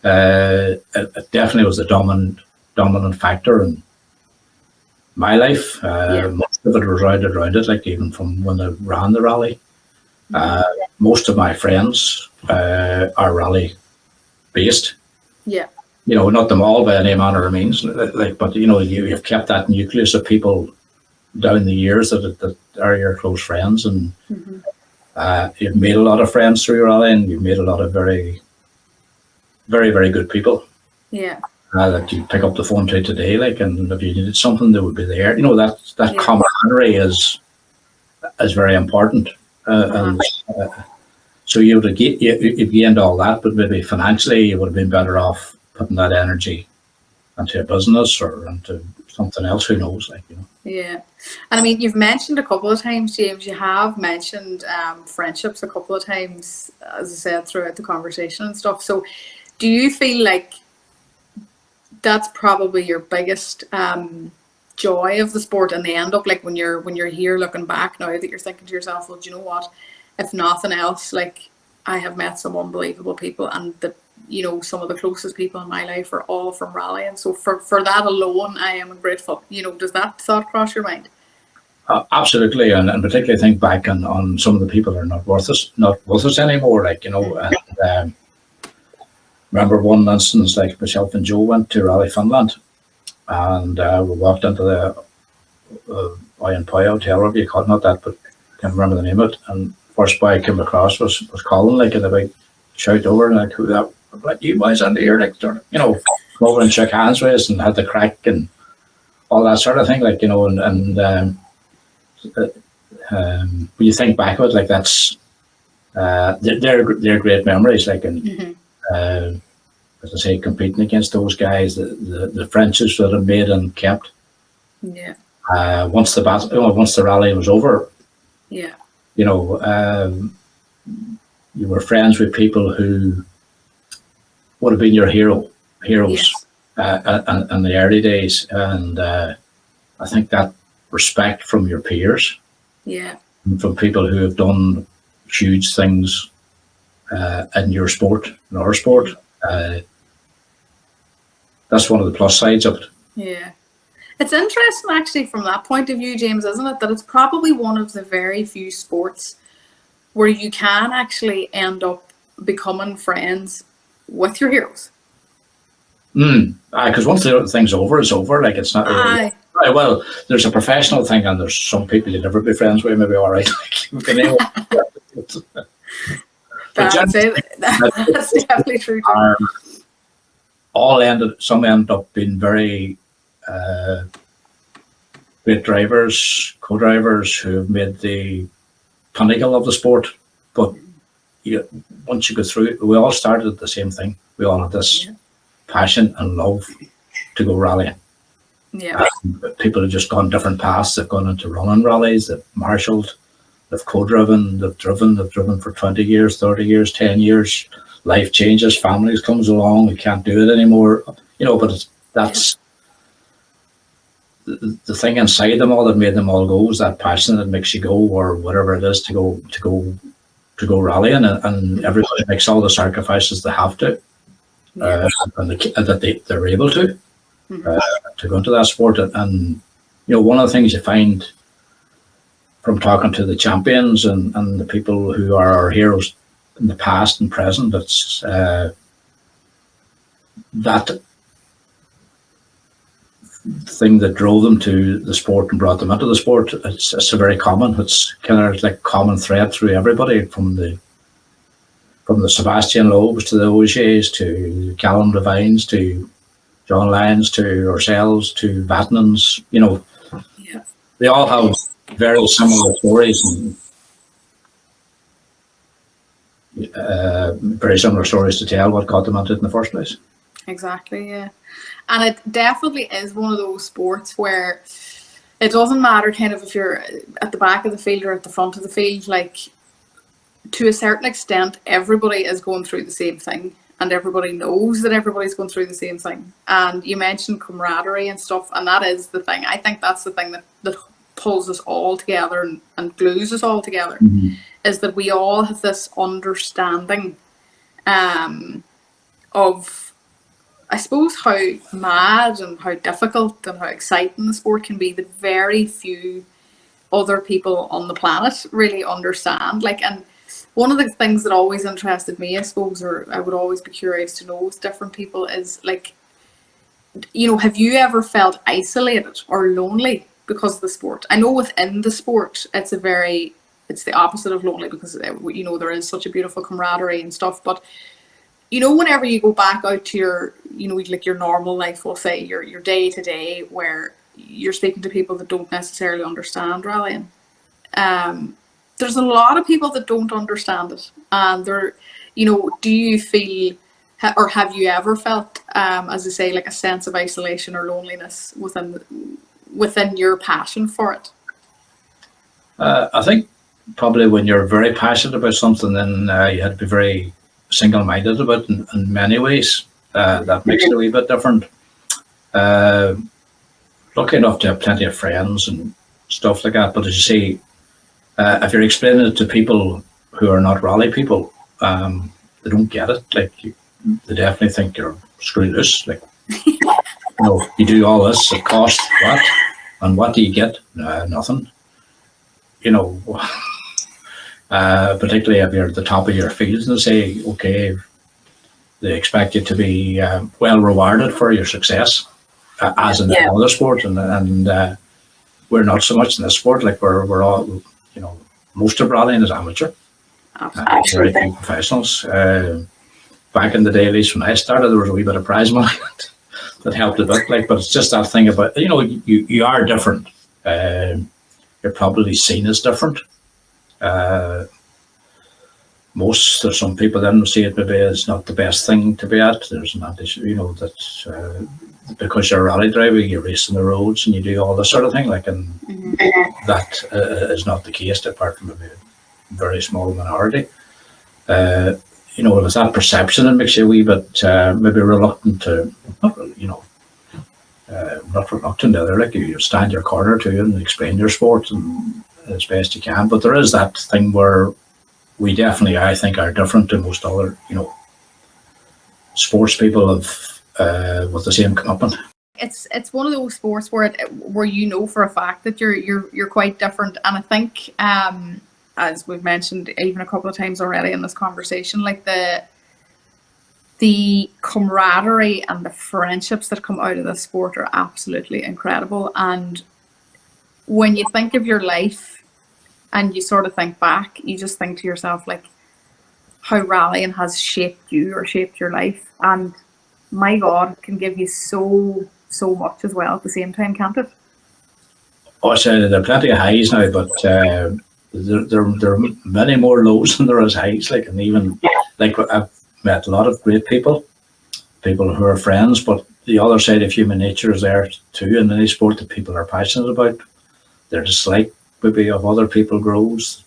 it definitely was the dominant factor in my life. Most of it was rounded around it. Like, even from when I ran the rally, most of my friends are rally based. Yeah. You know, not them all by any manner of means. Like, but you know, you've kept that nucleus of people down the years that are your close friends, and you've made a lot of friends through your rally, and you've made a lot of very, very, very good people. Yeah. That you pick up the phone to today, like, and if you needed something, they would be there. You know, that camaraderie is very important. So you've gained all that, but maybe financially you would have been better off putting that energy into a business or into something else. Who knows, like, you know. Yeah. And I mean, you've mentioned a couple of times, James, you have mentioned friendships a couple of times, as I said, throughout the conversation and stuff. So do you feel like that's probably your biggest joy of the sport in the end up, like when you're here looking back now, that you're thinking to yourself, well, do you know what, if nothing else, like, I have met some unbelievable people, and you know, some of the closest people in my life are all from rallying. So for that alone, I am grateful. You know, does that thought cross your mind? Absolutely, and particularly think back on some of the people who are not with us anymore. Like, you know, and remember one instance, like myself and Joe went to Rally Finland, and we walked into the Iron Pie Hotel, whatever you call it, not that, but I can't remember the name of it. And first boy I came across was Colin, like, in a big shout over, and like, who that? Like, you boys under here, like, you know, come over and shook hands with us and had the crack and all that sort of thing, like, you know, and when you think back of it, like, that's they're great memories, like, and as I say, competing against those guys, the friendships that I made and kept. Yeah. Once the rally was over, yeah, you know, you were friends with people who would have been your heroes, yes, in the early days, and I think that respect from your peers, yeah, and from people who have done huge things in your sport, in our sport, that's one of the plus sides of it. Yeah. It's interesting, actually, from that point of view, James, isn't it, that it's probably one of the very few sports where you can actually end up becoming friends with your heroes. Because once the thing's over, it's over. Like, it's not really, right, well, there's a professional thing, and there's some people you'd never be friends with, maybe, all right. That's definitely true. Some end up being very great drivers, co-drivers who have made the pinnacle of the sport. But once you go through it, we all started at the same thing. We all had this passion and love to go rallying. Yeah. People have just gone different paths. They've gone into running rallies, they've marshalled, they've co-driven, they've driven for 20 years, 30 years, 10 years. Life changes, families comes along, we can't do it anymore. You know, but that's the thing inside them all that made them all go, is that passion that makes you go, or whatever it is, to go rallying, and everybody makes all the sacrifices they have to. and that they're able to go into that sport. And one of the things you find from talking to the champions and the people who are our heroes in the past and present, it's that thing that drove them to the sport and brought them into the sport. It's a very common. It's kind of like common thread through everybody, from the Sebastian Loebs to the Ogiers to Callum Devines to John Lyons to ourselves to Vatnans. They all have very similar stories and very similar stories to tell what got them into it in the first place. Exactly, yeah. And it definitely is one of those sports where it doesn't matter kind of if you're at the back of the field or at the front of the field. Like, to a certain extent, everybody is going through the same thing, and everybody knows that everybody's going through the same thing. And you mentioned camaraderie and stuff, and that is the thing. I think that's the thing that pulls us all together and glues us all together, is that we all have this understanding of, I suppose, how mad and how difficult and how exciting the sport can be that very few other people on the planet really understand. Like, and one of the things that always interested me, I suppose, or I would always be curious to know with different people, is like, have you ever felt isolated or lonely because of the sport? I know within the sport, it's the opposite of lonely, because there is such a beautiful camaraderie and stuff. But whenever you go back out to your, like your normal life, we'll say your day to day, where you're speaking to people that don't necessarily understand rallying, there's a lot of people that don't understand it, and do you feel, or have you ever felt, as I say, like a sense of isolation or loneliness within your passion for it? I think probably when you're very passionate about something, then you have to be very single-minded about it in many ways. That makes it a wee bit different. Lucky enough to have plenty of friends and stuff like that, but as you say, if you're explaining it to people who are not rally people, they don't get it. Like, they definitely think you're screwed loose. Like, you do all this, it costs what? And what do you get? Nothing. Particularly if you're at the top of your field and say, okay, they expect you to be well rewarded for your success, as in other sport, and we're not so much in this sport. Like, we're all, most of rallying is amateur. Very few professionals. Back in the day, at least when I started, there was a wee bit of prize money that helped a bit. Like, but it's just that thing about, you are different. You're probably seen as different. There's some people then see it maybe as not the best thing to be at. There's an addition, that because you're a rally driver, you're racing the roads and you do all this sort of thing. Like, and that is not the case, apart from maybe a very small minority. There's that perception that makes you a wee bit maybe reluctant to, not reluctant either. Like, you stand your corner to and explain your sport and as best you can. But there is that thing where we definitely, I think, are different to most other, sports people with the same commitment. It's one of those sports where for a fact that you're quite different, and I think, as we've mentioned even a couple of times already in this conversation, like the camaraderie and the friendships that come out of this sport are absolutely incredible. And when you think of your life and you sort of think back, you just think to yourself, like, how rallying has shaped you or shaped your life. And my God, it can give you so much as well at the same time, can't it? Oh, so there are plenty of highs now, but there are many more lows than there is highs. Like, and even like, I've met a lot of great people who are friends, but the other side of human nature is there too in any sport that people are passionate about. Their dislike maybe of other people grows.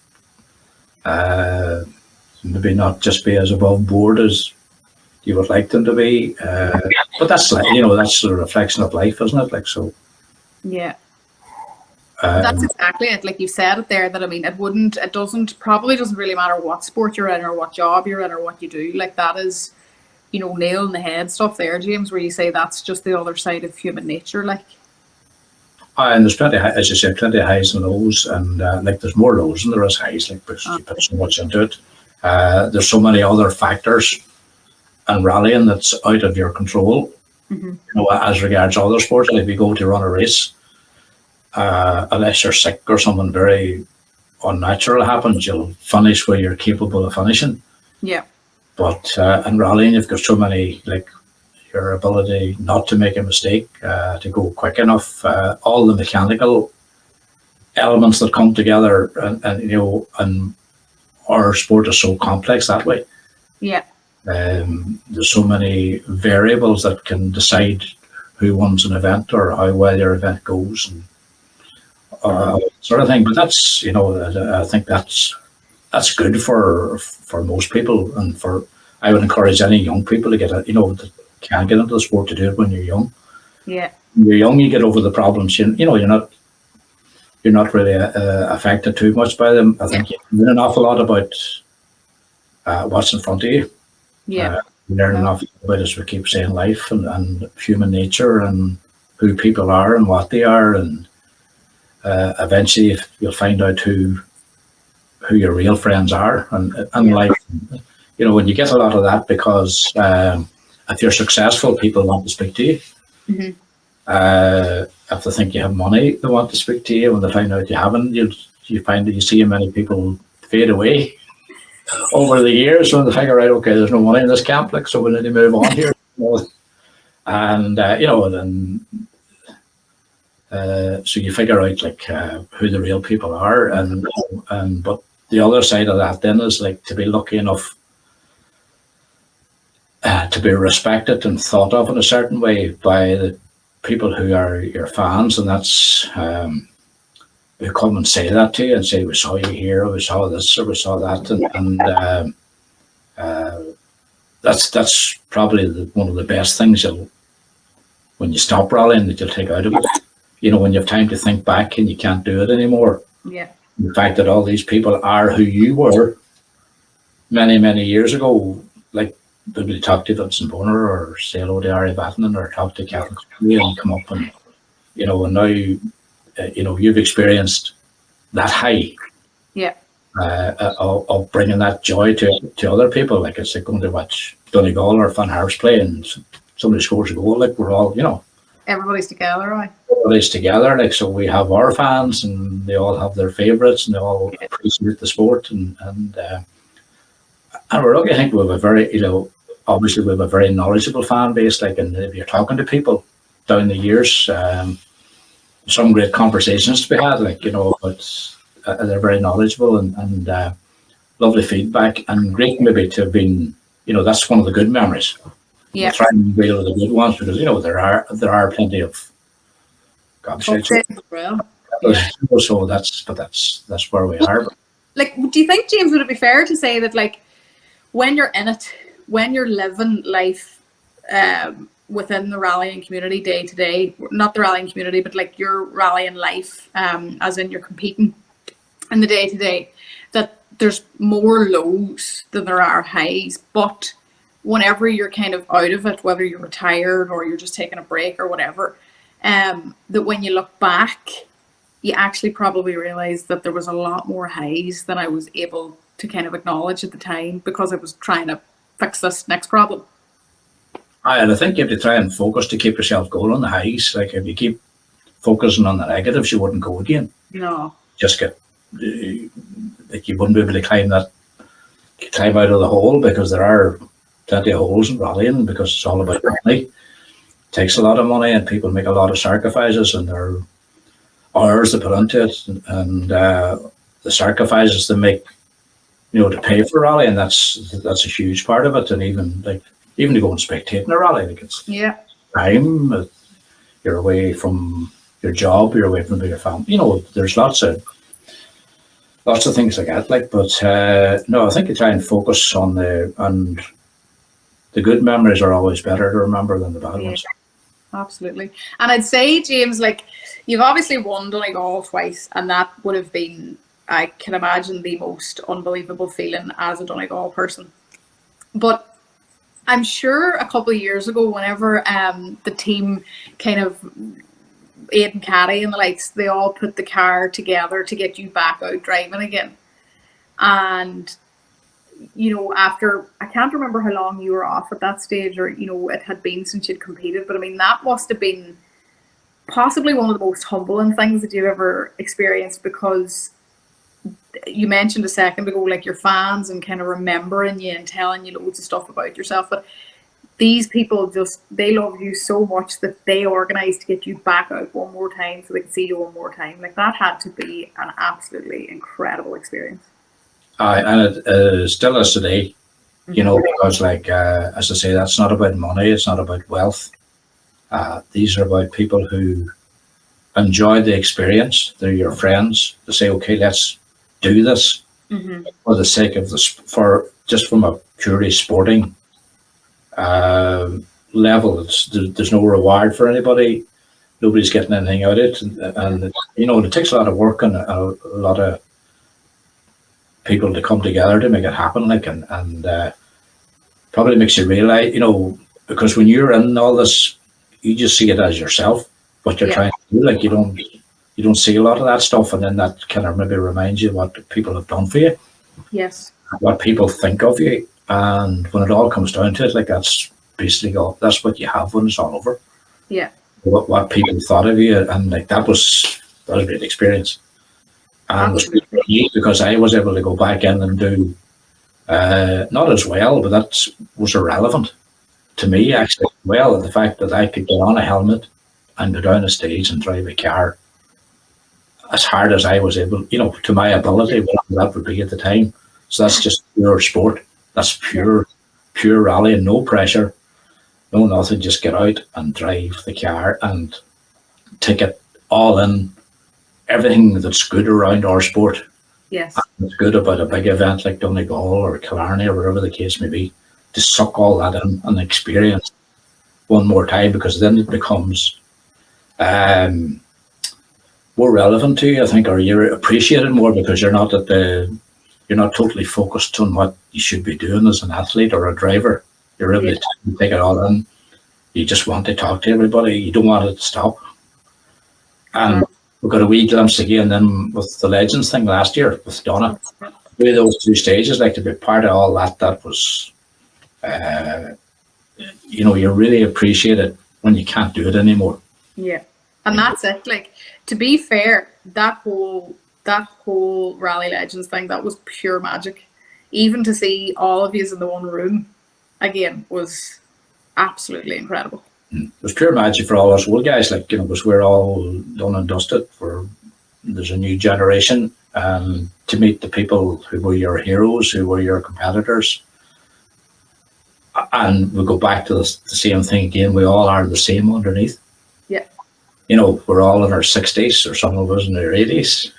Maybe not just be as above board as you would like them to be, but that's like, that's a reflection of life, isn't it? Like, so. Yeah. That's exactly it. Like you said it there, that, I mean, probably doesn't really matter what sport you're in or what job you're in or what you do. Like, that is you know, nail in the head stuff there, James, where you say that's just the other side of human nature, like. And there's plenty, as you said, plenty of highs and lows, and like there's more lows than there is highs, like because you put so much into it. There's so many other factors and rallying that's out of your control. You know, as regards other sports, like if you go to run a race, unless you're sick or something very unnatural happens, you'll finish where you're capable of finishing. Yeah. But in rallying, you've got so many, like your ability not to make a mistake, to go quick enough, all the mechanical elements that come together, and you know, and our sport is so complex that way. Yeah. There's so many variables that can decide who wins an event or how well your event goes, and sort of thing. But that's, you know, I think that's good for most people, and I would encourage any young people to get that can get into the sport to do it when you're young. Yeah. When you're young, you get over the problems. You know, you're not really affected too much by them. I think you learn an awful lot about what's in front of you. Yeah. You learn an awful lot about, as we keep saying, life and human nature and who people are and what they are, and eventually you'll find out who your real friends are, and life. You know, when you get a lot of that, because if you're successful, people want to speak to you. If they think you have money, they want to speak to you. When they find out you haven't, you find that you see many people fade away over the years when they figure out, okay, there's no money in this camp, like, so we need to move on here. And then so you figure out like who the real people are, and but the other side of that then is like to be lucky enough to be respected and thought of in a certain way by the people who are your fans, and that's who come and say that to you and say, we saw you here, we saw this, or we saw that, and that's probably one of the best things when you stop rallying, that you'll take out of it. You know, when you have time to think back and you can't do it anymore. Yeah. The fact that all these people are who you were many, many years ago, like maybe talk to Vincent Bonner or say hello to Ari Vatanen or talk to Kevin Conley and come up and, you know, and now, you've experienced that high. Yeah. Of bringing that joy to other people. Like it's like going to watch Donegal or Van Harps play and somebody scores a goal, like we're all, everybody's together, right? Everybody's together, like, so we have our fans and they all have their favourites and they all appreciate the sport, and we're lucky. I think we have a very, obviously we have a very knowledgeable fan base, like, and if you're talking to people down the years, some great conversations to be had, like, but they're very knowledgeable and lovely feedback, and great maybe to have been, that's one of the good memories. Yeah. We'll try and be able the good ones, because there are plenty of gobshites. Well. Yeah. So that's where we are. Like, do you think, James, would it be fair to say that, like, when you're in it, when you're living life within the rallying community day to day, not the rallying community, but like your rallying life, as in you're competing in the day to day, that there's more lows than there are highs, but whenever you're kind of out of it, whether you're retired or you're just taking a break or whatever, that when you look back, you actually probably realize that there was a lot more highs than I was able to kind of acknowledge at the time, because I was trying to fix this next problem. And I think you have to try and focus to keep yourself going on the highs. Like, if you keep focusing on the negatives, you wouldn't go again. No. Just like, you wouldn't be able to climb out of the hole, because there are plenty of holes in rallying, because it's all about money. It takes a lot of money and people make a lot of sacrifices, and there are hours to put into it, and the sacrifices they make, to pay for rally, and that's a huge part of it. And even to go and spectate in a rally, like, it's time. You're away from your job, you're away from your family. There's lots of things like that. Like, but no, I think you try and focus on the good memories are always better to remember than the bad ones. Absolutely. And I'd say, James, like, you've obviously won Donegal twice, and that would have been, I can imagine, the most unbelievable feeling as a Donegal person. But I'm sure a couple of years ago, whenever the team kind of Aidan Caddy and the likes, they all put the car together to get you back out driving again. And after, I can't remember how long you were off at that stage, or it had been since you'd competed, but I mean that must have been possibly one of the most humbling things that you've ever experienced, because you mentioned a second ago, like your fans and kind of remembering you and telling you loads of stuff about yourself, but these people they love you so much that they organised to get you back out one more time so they could see you one more time. Like, that had to be an absolutely incredible experience. And it still is today, because like, as I say, that's not about money, it's not about wealth. These are about people who enjoy the experience. They're your friends. They say, okay, let's do this for the sake of this, just from a purely sporting level. There's no reward for anybody. Nobody's getting anything out of it, and it takes a lot of work and a lot of people to come together to make it happen. Like, and probably makes you realize, because when you're in all this, you just see it as yourself, what you're trying to do. Like, you don't see a lot of that stuff, and then that kind of maybe reminds you what people have done for you. Yes. What people think of you, and when it all comes down to it, like, that's basically that's what you have when it's all over. Yeah. What people thought of you, and like that was a great experience. And it was great because I was able to go back in and do not as well, but that was irrelevant to me, actually. Well, the fact that I could get on a helmet and go down a stage and drive a car as hard as I was able, to my ability, whatever that would be at the time. So that's just pure sport. That's pure rally, and no pressure, no nothing. Just get out and drive the car and take it all in. Everything that's good around our sport. Yes. It's good about a big event like Donegal or Killarney or wherever the case may be, to suck all that in and experience one more time, because then it becomes more relevant to you, I think, or you're appreciated more, because you're not totally focused on what you should be doing as an athlete or a driver. You're able to take it all in. You just want to talk to everybody. You don't want it to stop. And we got a wee glimpse again then with the Legends thing last year with Donna. With those two stages, like, to be part of all that, that was, you really appreciate it when you can't do it anymore. Yeah, and that's it. Like, to be fair, that whole Rally Legends thing, that was pure magic. Even to see all of you in the one room again was absolutely incredible. It was pure magic for all us old guys, like, because we're all done and dusted. There's a new generation, to meet the people who were your heroes, who were your competitors. And we go back to the same thing again. We all are the same underneath. Yeah. We're all in our 60s, or some of us in their 80s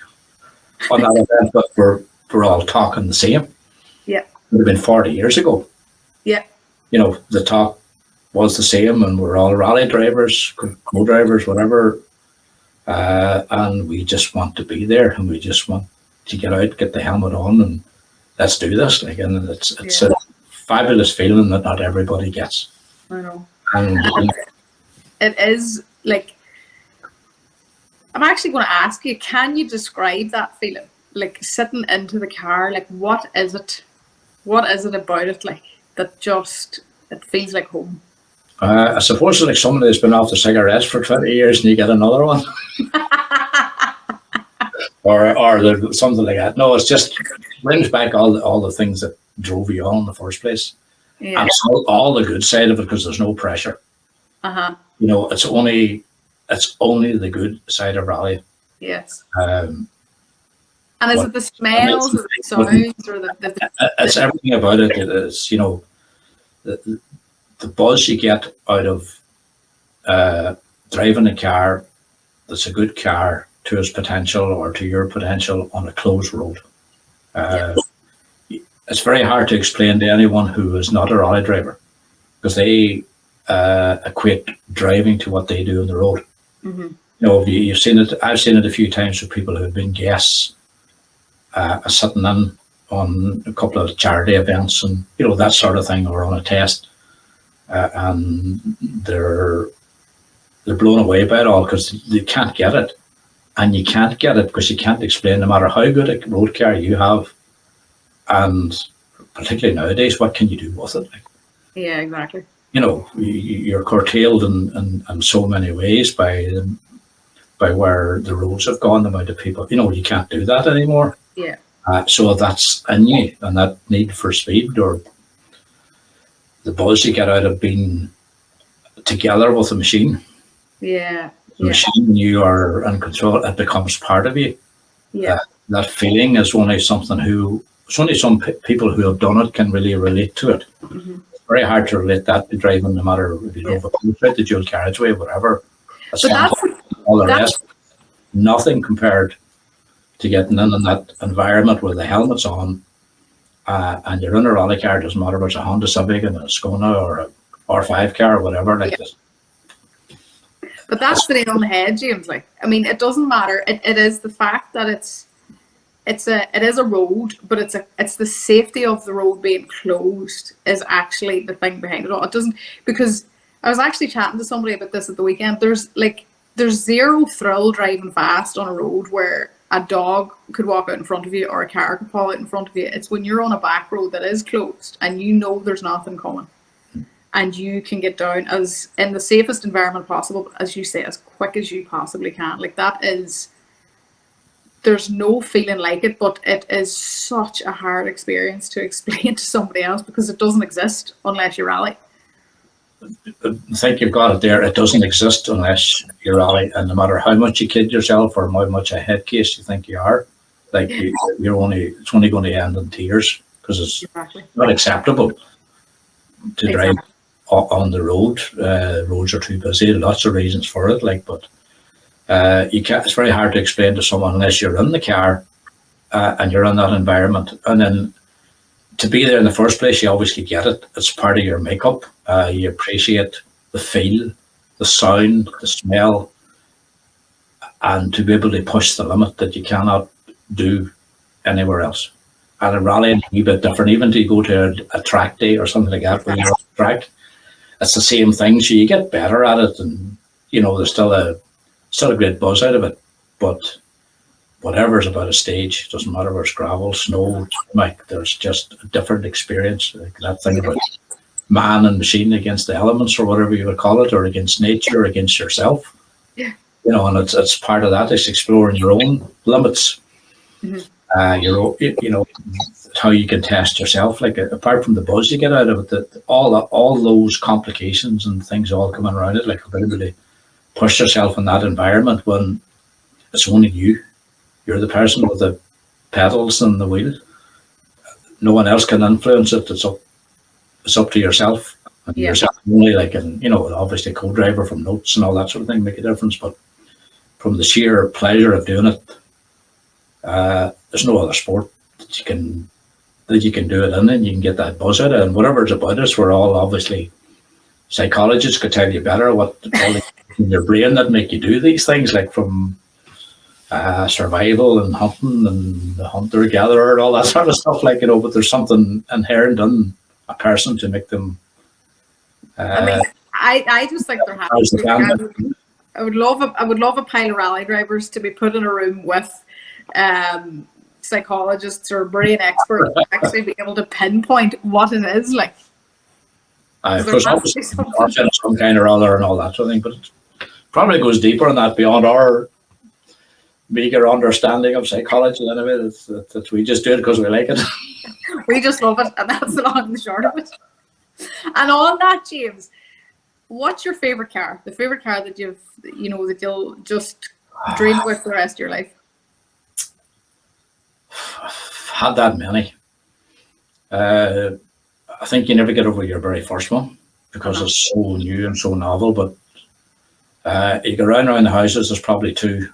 on that event, but we're all talking the same. Yeah. It would have been 40 years ago. Yeah. The talk was the same, and we're all rally drivers, co-drivers, whatever. And we just want to be there, and we just want to get out, get the helmet on, and let's do this. Like, and it's a fabulous feeling that not everybody gets. I know. And it is, like, I'm actually going to ask you, can you describe that feeling? Like, sitting into the car, like, what is it? What is it about it, like, that just, it feels like home? I suppose it's like somebody that's been off the cigarettes for 20 years and you get another one. or something like that. No, it's just brings back all the things that drove you on in the first place. Yeah. And so all the good side of it, because there's no pressure. It's only the good side of rally. Yes. And is it the smells, or the sounds, or the it's everything about it. It's, the buzz you get out of driving a car that's a good car to its potential, or to your potential, on a closed road. It's very hard to explain to anyone who is not a rally driver, because they equate driving to what they do on the road. You've seen it. I've seen it a few times with people who've been guests, sitting in on a couple of charity events and that sort of thing, or on a test, and they're blown away by it all because they can't get it, and you can't get it because you can't explain, no matter how good a road car you have, and particularly nowadays, what can you do with it? Like, Yeah, exactly. you know, you're curtailed in so many ways by where the roads have gone, the amount of people. You know, you can't do that anymore. Yeah. So that's in you, and that need for speed, or the buzz you get out of being together with a machine. Yeah. The machine, you are in control. It becomes part of you. Yeah. That feeling is only something it's only some people who have done it can really relate to it. Mm-hmm. It's very hard to relate that to driving, no matter if you drove the dual carriageway, whatever. All the rest, nothing compared to getting in that environment where the helmet's on, and you're in a rally car. It doesn't matter if it's a Honda Civic and a Skoda or a R5 car or whatever like this. But that's the nail on the head, James. Like, I mean, it doesn't matter. It is the fact that it is a road, but it's the safety of the road being closed is actually the thing behind it all. It doesn't, because I was actually chatting to somebody about this at the weekend. There's zero thrill driving fast on a road where a dog could walk out in front of you or a car could pull out in front of you. It's when you're on a back road that is closed and you know there's nothing coming, and you can get down as in the safest environment possible, as you say, as quick as you possibly can. Like, that is, there's no feeling like it, but it is such a hard experience to explain to somebody else because it doesn't exist unless you rally. I think you've got it there. It doesn't exist unless you rally, and no matter how much you kid yourself or how much a head case you think you are, like it's only going to end in tears because it's not acceptable to drive on the road. Roads are too busy. Lots of reasons for it. Like, but you can't. It's very hard to explain to someone unless you're in the car and you're in that environment, and then to be there in the first place, you obviously get it. It's part of your makeup. You appreciate the feel, the sound, the smell, and to be able to push the limit that you cannot do anywhere else. And a rally is a wee bit different. Even to go to a track day or something like that where you're on the track, it's the same thing. So you get better at it, and you know there's still a great buzz out of it. But whatever's about a stage, doesn't matter where it's gravel, snow, like there's just a different experience. Like that thing about man and machine against the elements, or whatever you would call it, or against nature, or against yourself. Yeah. You know, and it's part of that. It's exploring your own limits. Mm-hmm. You know how you can test yourself. Like apart from the buzz you get out of it, all those complications and things all coming around it, like ability to push yourself in that environment when it's only you. You're the person with the pedals and the wheel. No one else can influence it. It's up to yourself. And yourself only, like, and you know, obviously co-driver from notes and all that sort of thing make a difference. But from the sheer pleasure of doing it, there's no other sport that you can do it in, and you can get that buzz out of it. And whatever it's about us, we're all obviously psychologists could tell you better what all in your brain that make you do these things, like from survival and hunting and the hunter-gatherer and all that sort of stuff, like, you know, but there's something inherent in a person to make them. I mean, I just think there has to be. I would love a pile of rally drivers to be put in a room with psychologists or brain experts to actually be able to pinpoint what it is like. There's obviously some kind or other and all that sort of thing, but it probably goes deeper than that, beyond our meager understanding of psychology anyway. That we just do it because we like it. We just love it, and that's the long and the short of it. And on that, James, what's your favorite car? The favorite car that that you'll just dream about for the rest of your life? I've had that many. I think you never get over your very first one because it's so new and so novel. But you go around the houses, there's probably two.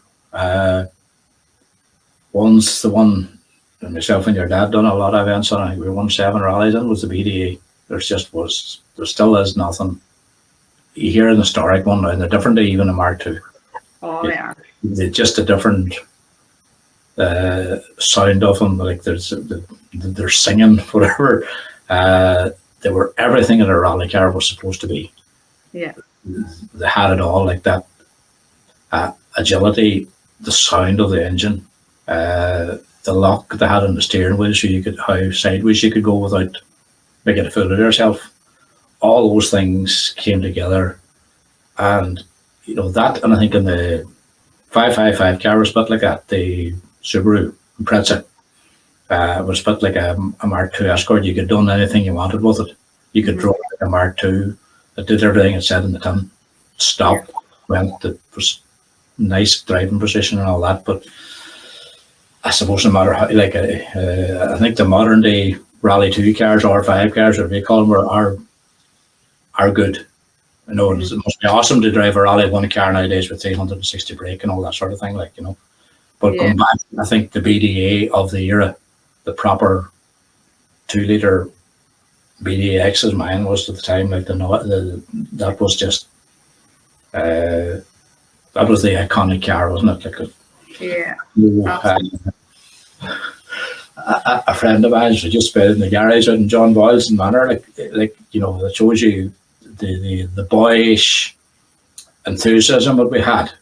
One's the one that myself and your dad done a lot of events on. I think we won 7 rallies in, was the BDA. There still is nothing. You hear an historic one, and they're different to even a Mark II. Oh, they are. They're just a different sound of them. Like they're singing, whatever. they were everything in a rally car was supposed to be. Yeah. They had it all, like that agility, the sound of the engine, the lock they had on the steering wheel, so you could how sideways you could go without making a fool of yourself. All those things came together, and that, and I think in the 555 car was split like that. The Subaru Impreza was split like a Mark II Escort. You could do anything you wanted with it. You could draw like a Mark II that did everything it said in the tin. Stopped, went. It was nice driving position and all that. But I suppose no matter how, like I think the modern day Rally 2 cars, R5 cars, whatever you call them, are good. I know it must be awesome to drive a Rally 1 car nowadays with 360 brake and all that sort of thing, like, But going back, I think the BDA of the era, the proper 2-litre BDA-X as mine was at the time, like that was just that was the iconic car, wasn't it? A friend of mine was just been in the garage out in John Boylston Manor, that shows you the boyish enthusiasm that we had.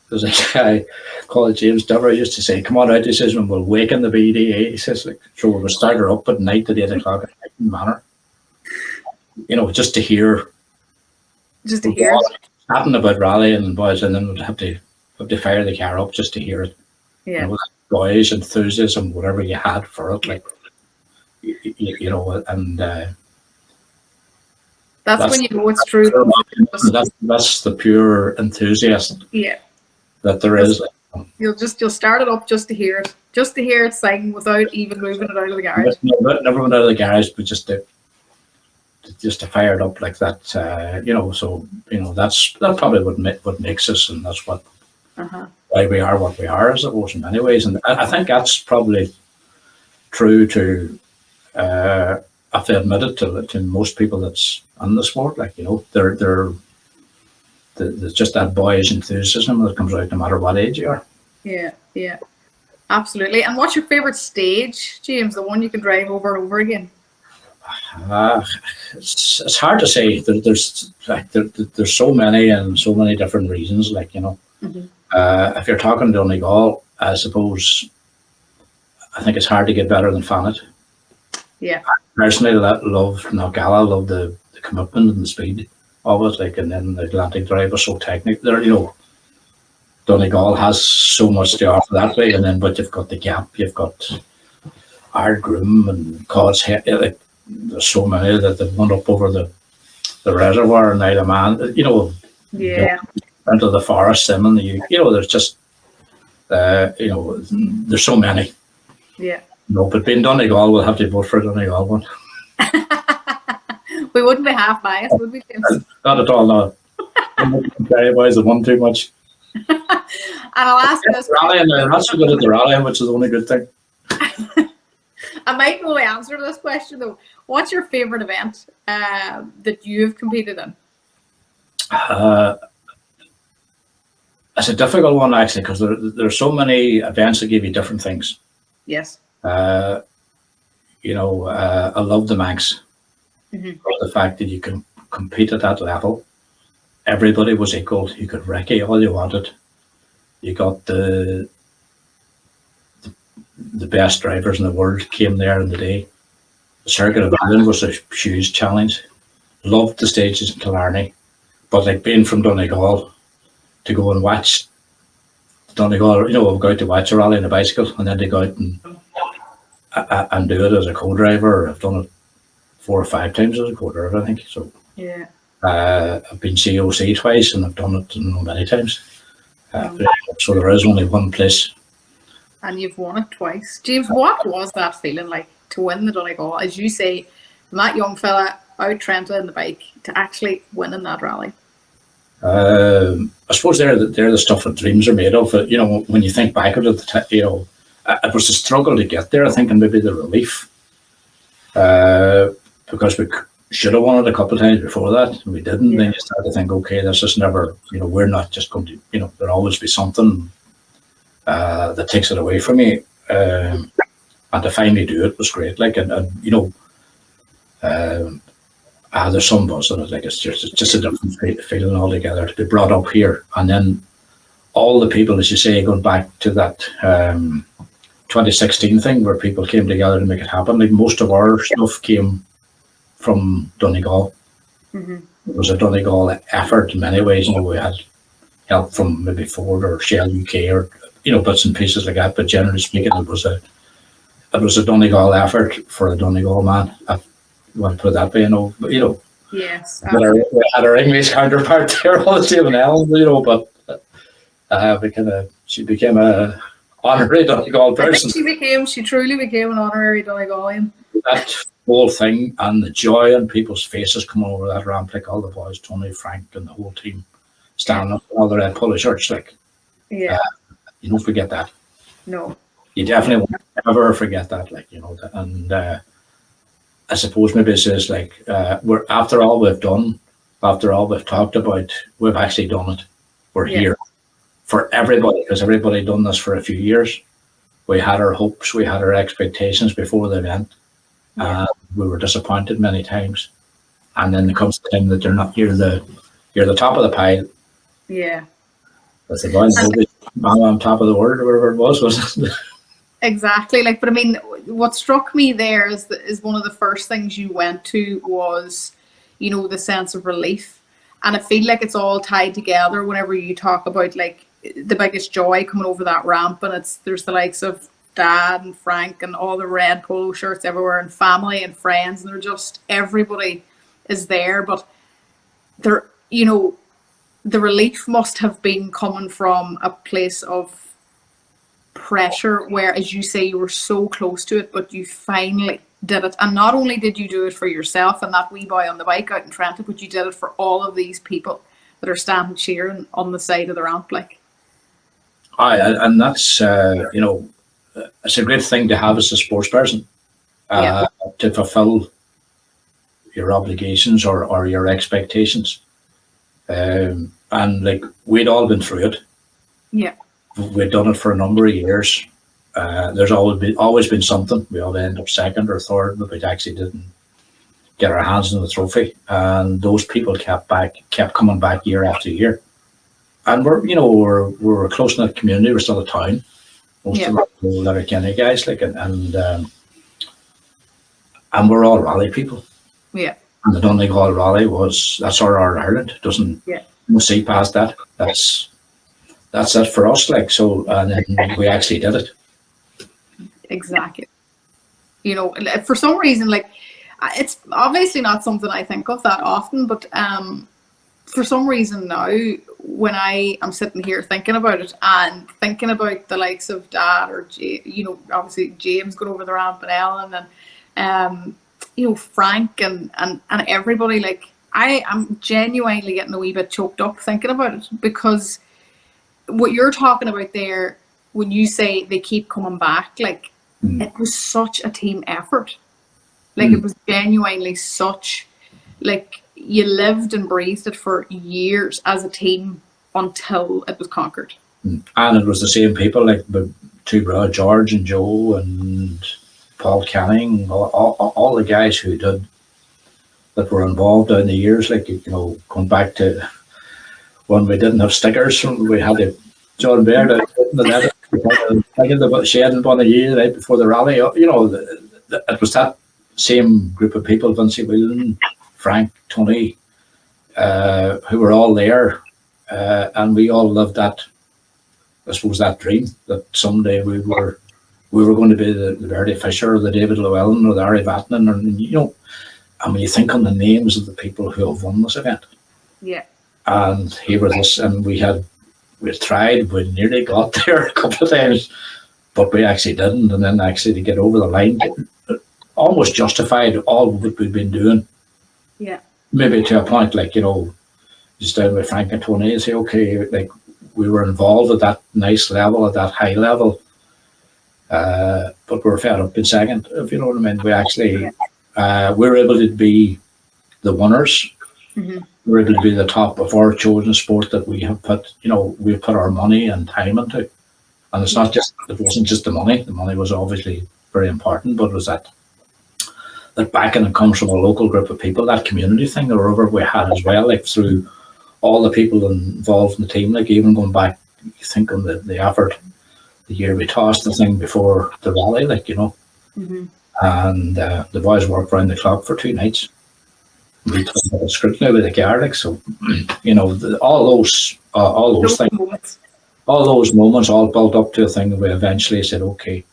There's a guy called James Cullen used to say, "Come on out," he says, "when we'll waken the BDA." He says, so we'll start her up at night at 8 o'clock at night in Manor. Just to hear. Chatting about rally and boys, and then we'd have to fire the car up just to hear it. Yeah. Boyish enthusiasm, whatever you had for it, like, and that's when you know it's true. That's the pure enthusiasm. Yeah. That there is. You'll start it up just to hear it sing without even moving it out of the garage. Never went out of the garage, but just to fire it up like that. So that probably what makes us, and that's what why we are what we are, I suppose, in many ways. And I think that's probably true to. I have to admit it to most people that's in the sport. Like, there's just that boyish enthusiasm that comes out no matter what age you are. Yeah, absolutely. And what's your favorite stage, James? The one you can drive over and over again? It's hard to say. There's so many and so many different reasons. Like, if you're talking Donegal, I suppose I think it's hard to get better than Fanet. Yeah. Personally, I love Knockalla. Love the commitment and the speed of it. Like, and then the Atlantic Drive was so technical. There, Donegal has so much to offer that way. And then, but you've got the Gap, you've got Ardgroom and Cod's Head. Like, there's so many that they've went up over the reservoir and Isle of Man. Into the forest, them and there's just there's so many. Yeah. No, but being Donegal, we'll have to vote for Donegal one. We wouldn't be half biased, would we, James? Not at all, no. Boys have won too much. And I'll ask this. Rally, and they're not so good at the rally, which is the only good thing. I might know the answer to this question though. What's your favourite event that you've competed in? It's a difficult one, actually, because there's so many events that give you different things. Yes. I love the Manx. The fact that you can compete at that level. Everybody was equal. You could recce all you wanted. You got the best drivers in the world came there in the day. The Circuit of Ireland was a huge challenge. Loved the stages in Killarney, but like being from Donegal, to go and watch Donegal, we'll go out to watch a rally on a bicycle, and then to go out and do it as a co-driver. I've done it 4 or 5 times as a co-driver, I think. So yeah, I've been COC twice, and I've done it many times. So there is only one place. And you've won it twice, James. What was that feeling like to win the Donegal, as you say, from that young fella out Trenta in the bike to actually winning that rally? I suppose they're the stuff that dreams are made of. When you think back at it, it was a struggle to get there, I think, and maybe the relief. Because we should have won it a couple of times before that, and we didn't. Yeah. Then you start to think, okay, this is never, we're not just going to, there'll always be something that takes it away from me. And to finally do it was great. Like, and There's some buzz in it. Like it's just a different feeling altogether to be brought up here, and then all the people, as you say, going back to that 2016 thing where people came together to make it happen. Like most of our stuff came from Donegal. It was a Donegal effort in many ways. We had help from maybe Ford or Shell UK or bits and pieces like that. But generally speaking, it was a Donegal effort for a Donegal man. I want to put it that way, But Yes. we had our English counterpart there, obviously, in Ellen, but she became a honorary Donegal person. She truly became an honorary Donegalian. That whole thing and the joy on people's faces coming over that ramp, like all the boys, Tony, Frank, and the whole team standing up with all the red polo shirts, you don't forget that. No. You definitely won't ever forget that, and I suppose maybe it says we're after all we've done, after all we've talked about, we've actually done it. We're here for everybody, because everybody done this for a few years. We had our hopes, we had our expectations before the event. We were disappointed many times, and then there comes the time that you're the top of the pile. Yeah. That's the boy on top of the world, or whatever it was. Exactly. But I mean, what struck me there is one of the first things you went to was, the sense of relief, and I feel like it's all tied together whenever you talk about the biggest joy coming over that ramp, and there's the likes of Dad and Frank and all the red polo shirts everywhere, and family and friends, and they're just, everybody is there. But the relief must have been coming from a place of pressure where, as you say, you were so close to it, but you finally did it. And not only did you do it for yourself and that wee boy on the bike out in Trenton, but you did it for all of these people that are standing cheering on the side of the ramp. And that's it's a great thing to have as a sports person, to fulfill your obligations or your expectations, and we'd all been through it. We'd done it for a number of years. There's always been something. We all end up second or third, but we actually didn't get our hands on the trophy. And those people kept coming back year after year. And we're a close knit community. We're still a town. Most of the Letterkenny guys, and we're all rally people. Yeah. And the Donegal rally that's our Ireland. Doesn't see past that. That's it for us, and then we actually did it. Exactly. For some reason, it's obviously not something I think of that often, but for some reason now, when I am sitting here thinking about it and thinking about the likes of Dad or obviously James going over the ramp and Ellen and Frank and everybody, I am genuinely getting a wee bit choked up thinking about it, because what you're talking about there, when you say they keep coming back, it was such a team effort. It was genuinely such, you lived and breathed it for years as a team until it was conquered. And it was the same people, the two brothers, George and Joe and Paul Canning, all the guys that were involved down the years, going back to when we didn't have stickers, we had the John Baird thinking about shedding one of you right before the rally. It was that same group of people, Vincie Whelan, Frank, Tony, who were all there, and we all lived that, I suppose, that dream that someday we were going to be the Verdi Fisher or the David Llewellyn or the Ari Vatanen, and when you think on the names of the people who have won this event. Yeah. And here was this, and we tried, we nearly got there a couple of times, but we actually didn't. And then actually to get over the line, almost justified all what we'd been doing. Yeah. Maybe to a point, just down with Frank and Tony and say, okay, we were involved at that nice level, at that high level, but we were fed up in second, if you know what I mean. We actually, we were able to be the winners. Mm-hmm. We're able to be the top of our chosen sport that we have put, we put our money and time into. And it wasn't just the money. The money was obviously very important, but it was that that backing comes from a local group of people, that community thing or whatever we had as well, like through all the people involved in the team, like even going back, you think on the effort, the year we tossed the thing before the rally, like, and the boys worked around the clock for 2 nights. We took the scrutiny with the car, like, so, all those things, all those moments all built up to a thing that we eventually said, okay,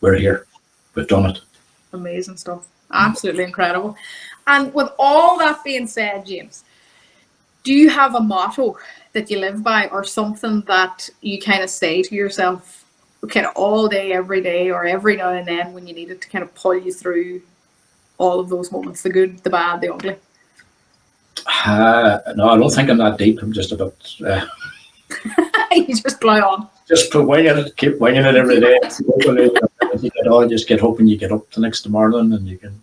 we're here, we've done it. Amazing stuff. Absolutely incredible. And with all that being said, James, do you have a motto that you live by, or something that you kind of say to yourself kind of all day, every day, or every now and then when you need it to kind of pull you through all of those moments, the good, the bad, the ugly? No, I don't think I'm that deep. I'm just a bit... You just plow on. Just keep winging it every day. Just get hoping you get up the next morning and you can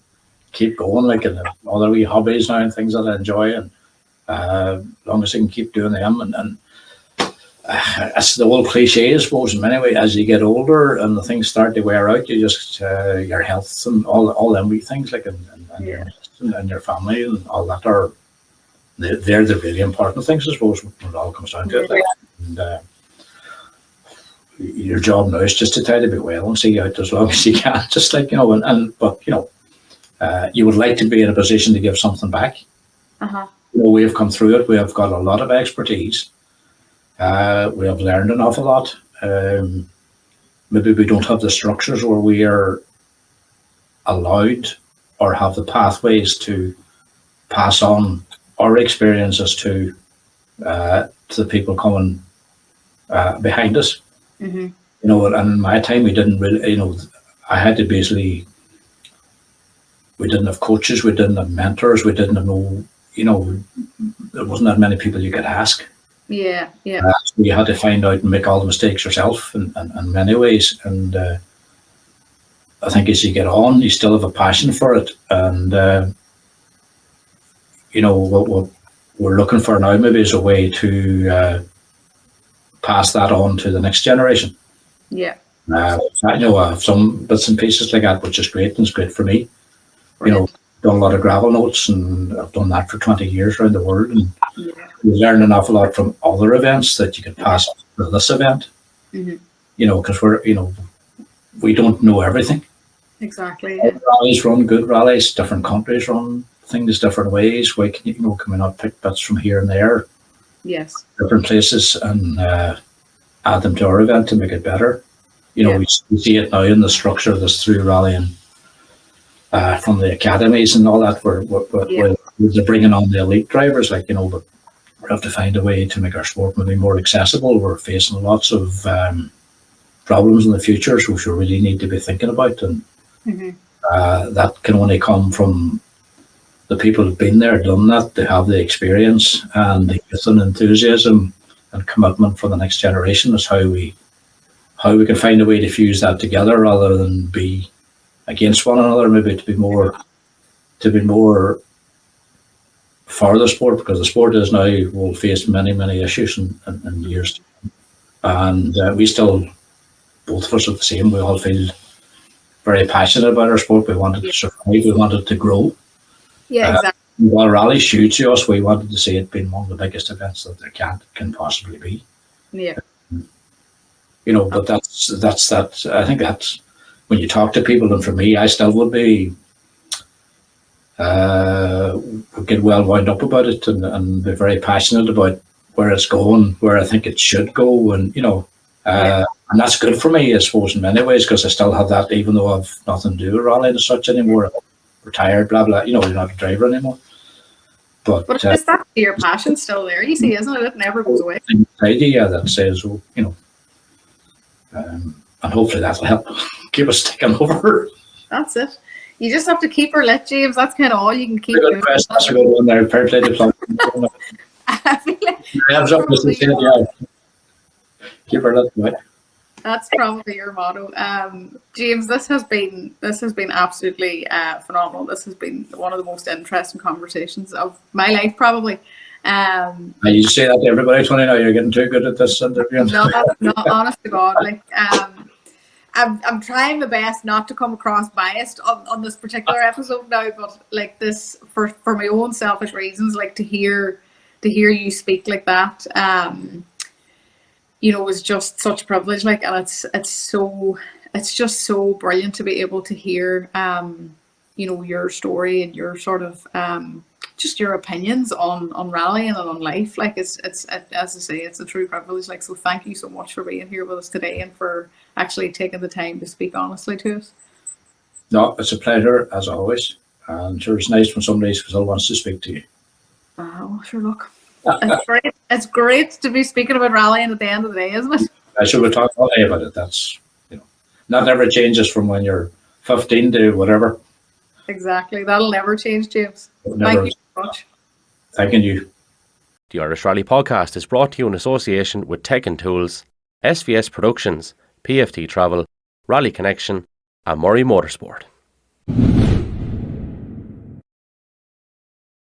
keep going, like, in other wee hobbies now and things that I enjoy, and as long as I can keep doing them, and it's the old cliche, I suppose, in many ways. As you get older and the things start to wear out, you just your health and all them wee things, like, and your family and all that they're the really important things, I suppose, when it all comes down to it. Like, and your job now is just to try to be well and see you out as long as you can, just like, but you would like to be in a position to give something back. We have come through it. We have got a lot of expertise. We have learned an awful lot. Maybe we don't have the structures where we are allowed or have the pathways to pass on our experiences to the people coming behind us. And in my time, we didn't really, I had to basically, we didn't have coaches, we didn't have mentors, we didn't have there wasn't that many people you could ask. So you had to find out and make all the mistakes yourself in many ways. And I think as you get on, you still have a passion for it. And, what we're looking for now maybe is a way to pass that on to the next generation. I have some bits and pieces like that, which is great, and it's great for me. Done a lot of gravel notes, and I've done that for 20 years around the world, and you learn an awful lot from other events that you can pass on to this event. Because we don't know everything. Exactly. Rallies run good rallies, different countries run things different ways. Why can we not pick bits from here and there? Yes. Different places, and add them to our event to make it better. We see it now in the structure that's through rallying. From the academies and all that, they're bringing on the elite drivers, but we have to find a way to make our sport maybe more accessible. We're facing lots of problems in the future, which we really need to be thinking about, and that can only come from the people who've been there, done that. They have the experience and the youth and enthusiasm and commitment for the next generation. Is how we can find a way to fuse that together rather than be against one another, maybe to be more for the sport, because the sport is now will face many issues in years, and we still, both of us, are the same. We all feel very passionate about our sport. We wanted to survive, we wanted to grow. Exactly. While rally huge to us, we wanted to see it being one of the biggest events that there can possibly be. But that's that. I think that's when you talk to people, and for me, I still would be get well wound up about it, and be very passionate about where it's going, where I think it should go, and and that's good for me, I suppose, in many ways, because I still have that, even though I've nothing to do with rallying as such anymore. I'm retired, blah blah. You're not a driver anymore. But is that your passion still there? You see, isn't it? It never goes away. Idea that says, and hopefully that'll help keep us ticking over. That's it. You just have to keep her lit, James. That's kind of all you can keep doing. That's a good one there. Fair play to Plum. I feel like keep her lit, right? That's probably your motto. James, this has been absolutely phenomenal. This has been one of the most interesting conversations of my life, probably. You say that to everybody, Tony. Now you're getting too good at this interview. No, honest to God, I'm trying my best not to come across biased on this particular episode now, but like this for my own selfish reasons, like to hear you speak like that, was just such a privilege. Like, and it's just so brilliant to be able to hear, your story and your sort of just your opinions on rallying and on life. Like it's as I say, it's a true privilege. Like, so thank you so much for being here with us today and for actually taking the time to speak honestly to us. No, it's a pleasure as always. And sure, it's nice when somebody still wants to speak to you. Oh, sure, look. It's great. It's great to be speaking about rallying at the end of the day, isn't it? I should have talked all day about it. That's, not ever changes from when you're 15 to whatever. Exactly. That'll never change, James. Thank you so much. Thanking you. The Irish Rally Podcast is brought to you in association with Tech and Tools, SVS Productions, PFT Travel, Rally Connection, and Murray Motorsport.